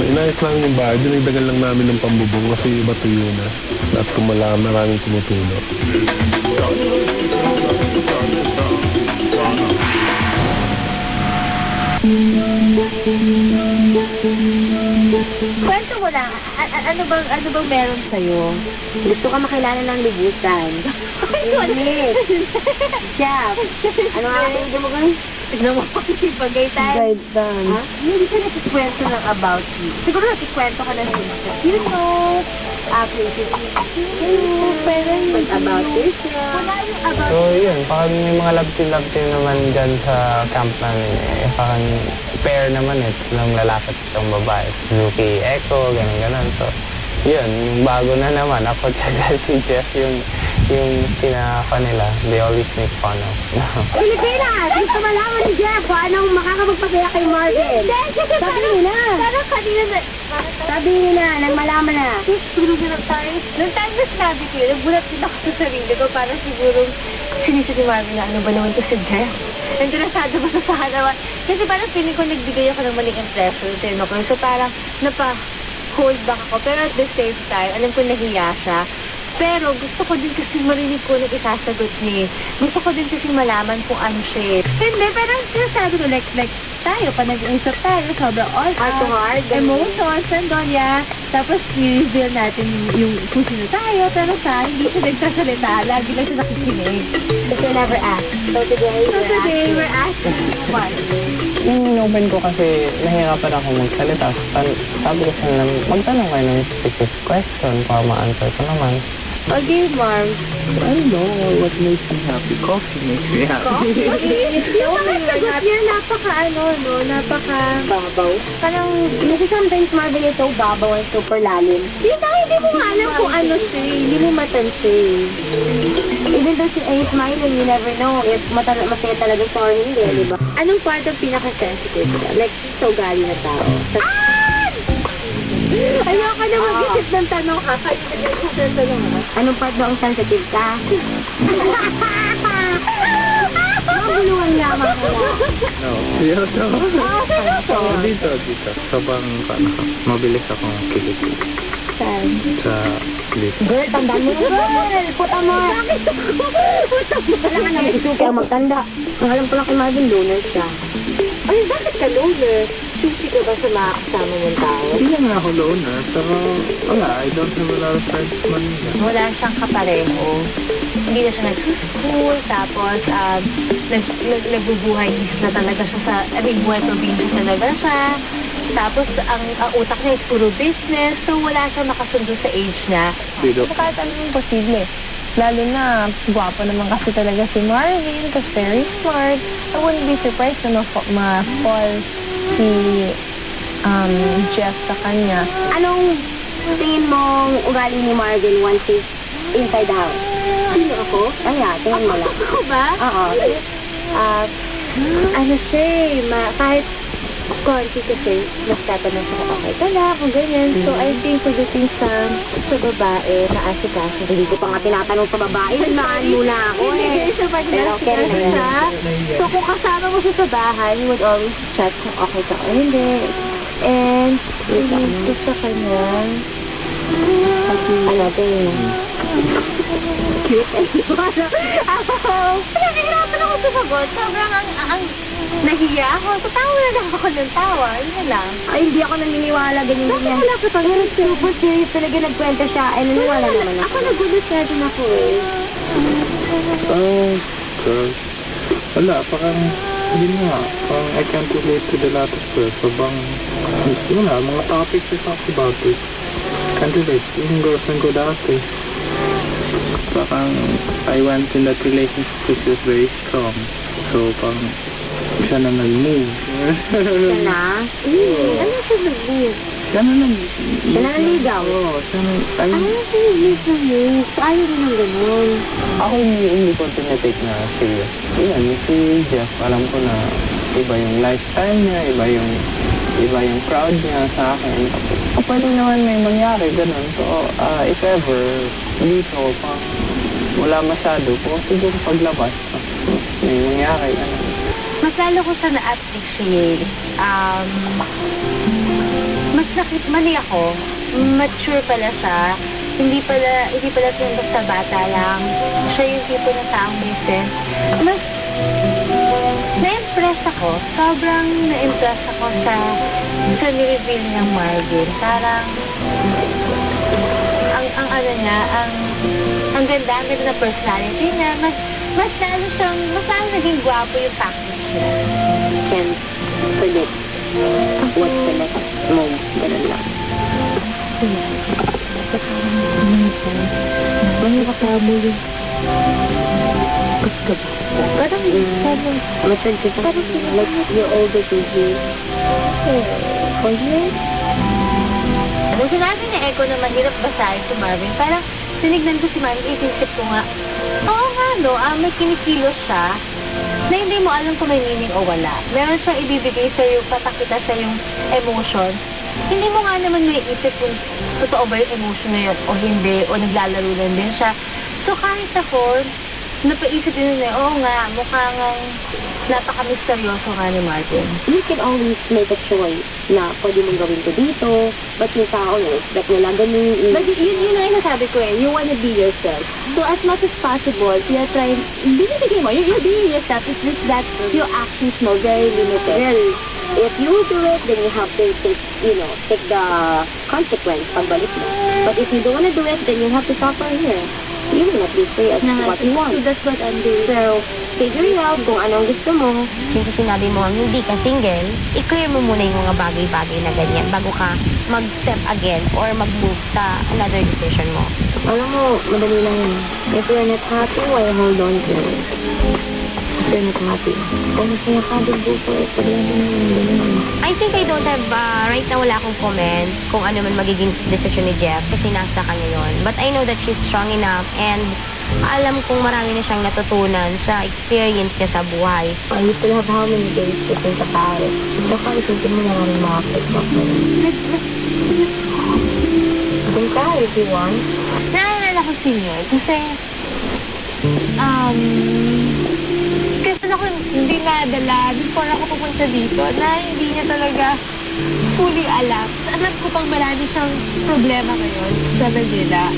Inayos namin yung bahay, dinagdagan lang namin ng pambubong kasi iba tuyo na. At maraming tumutulo. Kwento mo na, ano bang meron sa'yo? Gusto ka makilala ng libusan. Yes. Chef. Ano nga ang mo guys? Tignan mo pa si Pagaytan. Ha? Hindi ka nakikwento ng about you. Siguro nakikwento ka ng you know, places but about yourself. Wala yung about So yun, parang may mga love-team naman dyan sa camp namin eh. Parang pair naman eh, ng lalaki at isang babae. Suzuki, Echo, gano'n. So yun, yung bago na naman, ako tsaka si Jeff yung pinaka nila. They always make fun of. Pilipinas! Gusto malaman ni Jeff kung anong makakapagpapaya kay Marvin. Hindi, kasi Sabihin na. Parang kanina na... Sabihin na, nang malaman na. Tulog na tayo. Nung time na sinabi ko yun, nagbulat din ako sa sarili ko. Parang siguro sinisip ni Marvin na ano ba naman to si Jeff? Interesado ba to sa halawan? Kasi parang feeling ko nagbigay ako ng maling impression. So parang hold back ako. Pero at the same time, alam ko nahiya siya. Pero gusto ko din kasi marinig ko na isasagot niya. Gusto ko din kasi malaman kung ano siya. Hindi, parang sinasabi ko like tayo, pa nag-iisip tayo, sobrang Heart to heart. emotions, nandun niya. Tapos i-reveal natin yung kung sino tayo. Pero hindi siya nagsasalita. Lagi lang siya nakikinig. But you never asked. So today, we're asking what? Yung inopen ko kasi nahihirapan ako magsalita. Sabi ko sana magtanong kayo ng specific question para ma-answer ko naman. Okay, Marv. I don't know what makes me happy. Coffee makes me happy. yung mga sagot niya, napaka-babaw. Parang, kasi sometimes Marvin is so babaw and super lalim. Hindi mo nga alam kung ano siya. Hindi mo matan siya. Even though he's smiling, you never know if masaya talaga siya or hindi, di ba? Anong part ang pinaka-sensitive ka? Like, So gali na tao. Ayoko na mag-isip ng tanong ha. Kanina din ko sa tanong ha. Anong part daw ang sensitive ka? Maguluhan lamang ka na. No. Seryoso? Dito. Sobrang mabilis akong kikitig. Saan? Sa dito. Girl, tandaan mo na, girl! Puta mo! Kailangan naman isuki ang magtanda. Ang alam ko lang kay Marvin, loner siya. Ay, bakit ka loner? Choosy ka ba sa mga kasama mong tao? Hindi naman ako loner, pero wala, I don't have a lot of friends sa Manila. Wala siyang kapareho. Hindi na siya nagsuschool, tapos nagbubuhay na talaga siya sa, buhay probinsya talaga siya. Tapos ang utak niya is puro business, so wala siyang makasundo sa age niya. Kahit anong posible. Lalo na, gwapo naman kasi talaga si Marvin, kasi very smart. I wouldn't be surprised na ma-fall si Jeff sa kanya. Anong tingin mong ugali ni Marvin once he's inside the house? Sino ako? Tingin mo lang. Ako ba? Oo. Ano siya kahit konti kasi nagtatanong siya kung okay ka na, kung ganyan. So, I think pagdating sa babae na asikaso. Hindi ko pa nga tinatanong sa babae. Nagmaan muna ako eh. Sa pag Pero okay na siya. So, kung kasama mo siya sa bahay, he would always check kung okay ka o hindi. And, hindi ko sa kanya. Cute. Pinahihirapan ako sumagot. Sobrang ang nahiya ako. So, tawa na lang ako ng tawa. Yun lang. Ay, hindi ako naniniwala ganyan. Wala ka pa. Super serious talaga nagkwento siya. Ay, naniniwala naman ako. Ako nagulat na din ako eh. Girl. Wala, parang, hindi nga, parang I can't relate to the lot of girls. Sobrang, mga topics we talk about it. Can't relate. Yung girlfriend ko dati. Parang, I went in that relationship which was very strong. So, parang, siya na nag-move. Siya na? Ano siya nag-move? Siya na naligaw? Oo, siya na, nag-move? So, ayaw mo ng ganun. Ako hindi ko tinetake na serious. Yan, si Jeff, alam ko na iba yung lifestyle niya, iba yung iba yung proud niya sa akin. Tapos, pwede naman may mangyari, ganun. So, if ever, dito, wala masyado po, siguro paglabas, mas may mangyari, ganun. Mas lalo ko siya na-appreciate. Mas mali ako. Mature pala siya. Hindi pala siya basta bata lang. Siya yung tipo ng taong may sense. Mas na-impress ako. Sobrang na-impress ako sa ni-reveal niyang Marvin. Parang ang ano niya, ang ganda ng personality niya. Mas lalo naging gwapo yung package niya. Can't predict what's the next move. Ganun lang. Kasi parang minsan, mahirap mo yung pagkaba. Parang sobrang matured kasi like you're older to years. 4 years? Nung sinabi ni Echo na mahirap basahin si Marvin, parang tinignan ko si Marvin, isip ko nga, oo nga no, may kinikilos siya na hindi mo alam kung may meaning o wala. Meron siyang ibibigay sa'yo, papakita sa yung emotions. Hindi mo nga naman may isip kung totoo ba yung emotion na yun o hindi, o naglalaro lang din siya. So kahit ako, napaisip din na, oo nga, mukhang napaka-misteryoso nga ni Martin. You can always make a choice na pwede mong gawin to dito, but yung tao yun, expect nila ganun. But yun ang nasabi ko you wanna be yourself. So as much as possible, you're trying, binibigay mo, you're being yourself. It's just that your actions mo very limited. Well, if you do it, then you have to take the consequence pagbalik mo. But if you don't wanna do it, then you have to suffer here. You will not be free as what you want. So that's what I'm doing. So, figure it out kung anong gusto mo. Since sinabi mo hindi ka single, i-clear mo muna yung mga bagay-bagay na ganyan bago ka mag-step again or mag-move sa another decision mo. Alam mo, madali lang yun. If you're not happy, why hold on to it? If you're not happy, kung masaya ka, then go for it. Pag lang yun. I think I don't have, right now wala akong comment kung ano man magiging decision ni Jeff kasi nasa kanya yun. But I know that she's strong enough and alam kong marami na siyang natutunan sa experience niya sa buhay. You still have how many days to think about it? Saka isipin mo na rin mga feedback mo. Think ka if you want. Naalala ko si Nyoy kasi ako hindi nadala before ako pupunta dito na hindi niya talaga fully alam. Alam ko pang marami siyang problema ngayon sa Manila.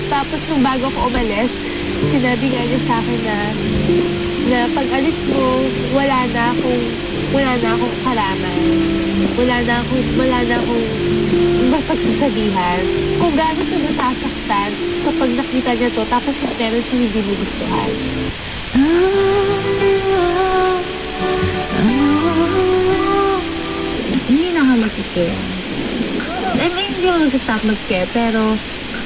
Tapos nung bago ko umalis, sinabi nga niya sa akin na pag alis mo, wala na akong kalaman. Wala na akong mapagsasabihan. Kung gaano siya nasasaktan kapag nakita niya to, tapos meron siya hindi mo gustuhan. Hindi na ako mag-care. I mean, hindi ako mag-stop mag-care, pero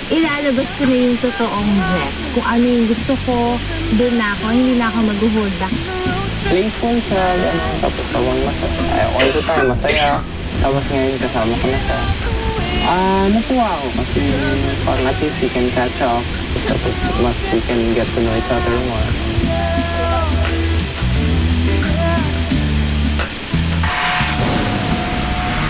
ilalabas ko na yung totoong Jeff. Kung ano yung gusto ko, doon na ako, hindi na ako mag-hold back. Playful siya, gano'n, tapos sabang masaya. All the time, masaya. Tapos ngayon kasama ko na siya. Natuwa ako kasi parang at least we can catch up. Tapos mas we can get to know each other more.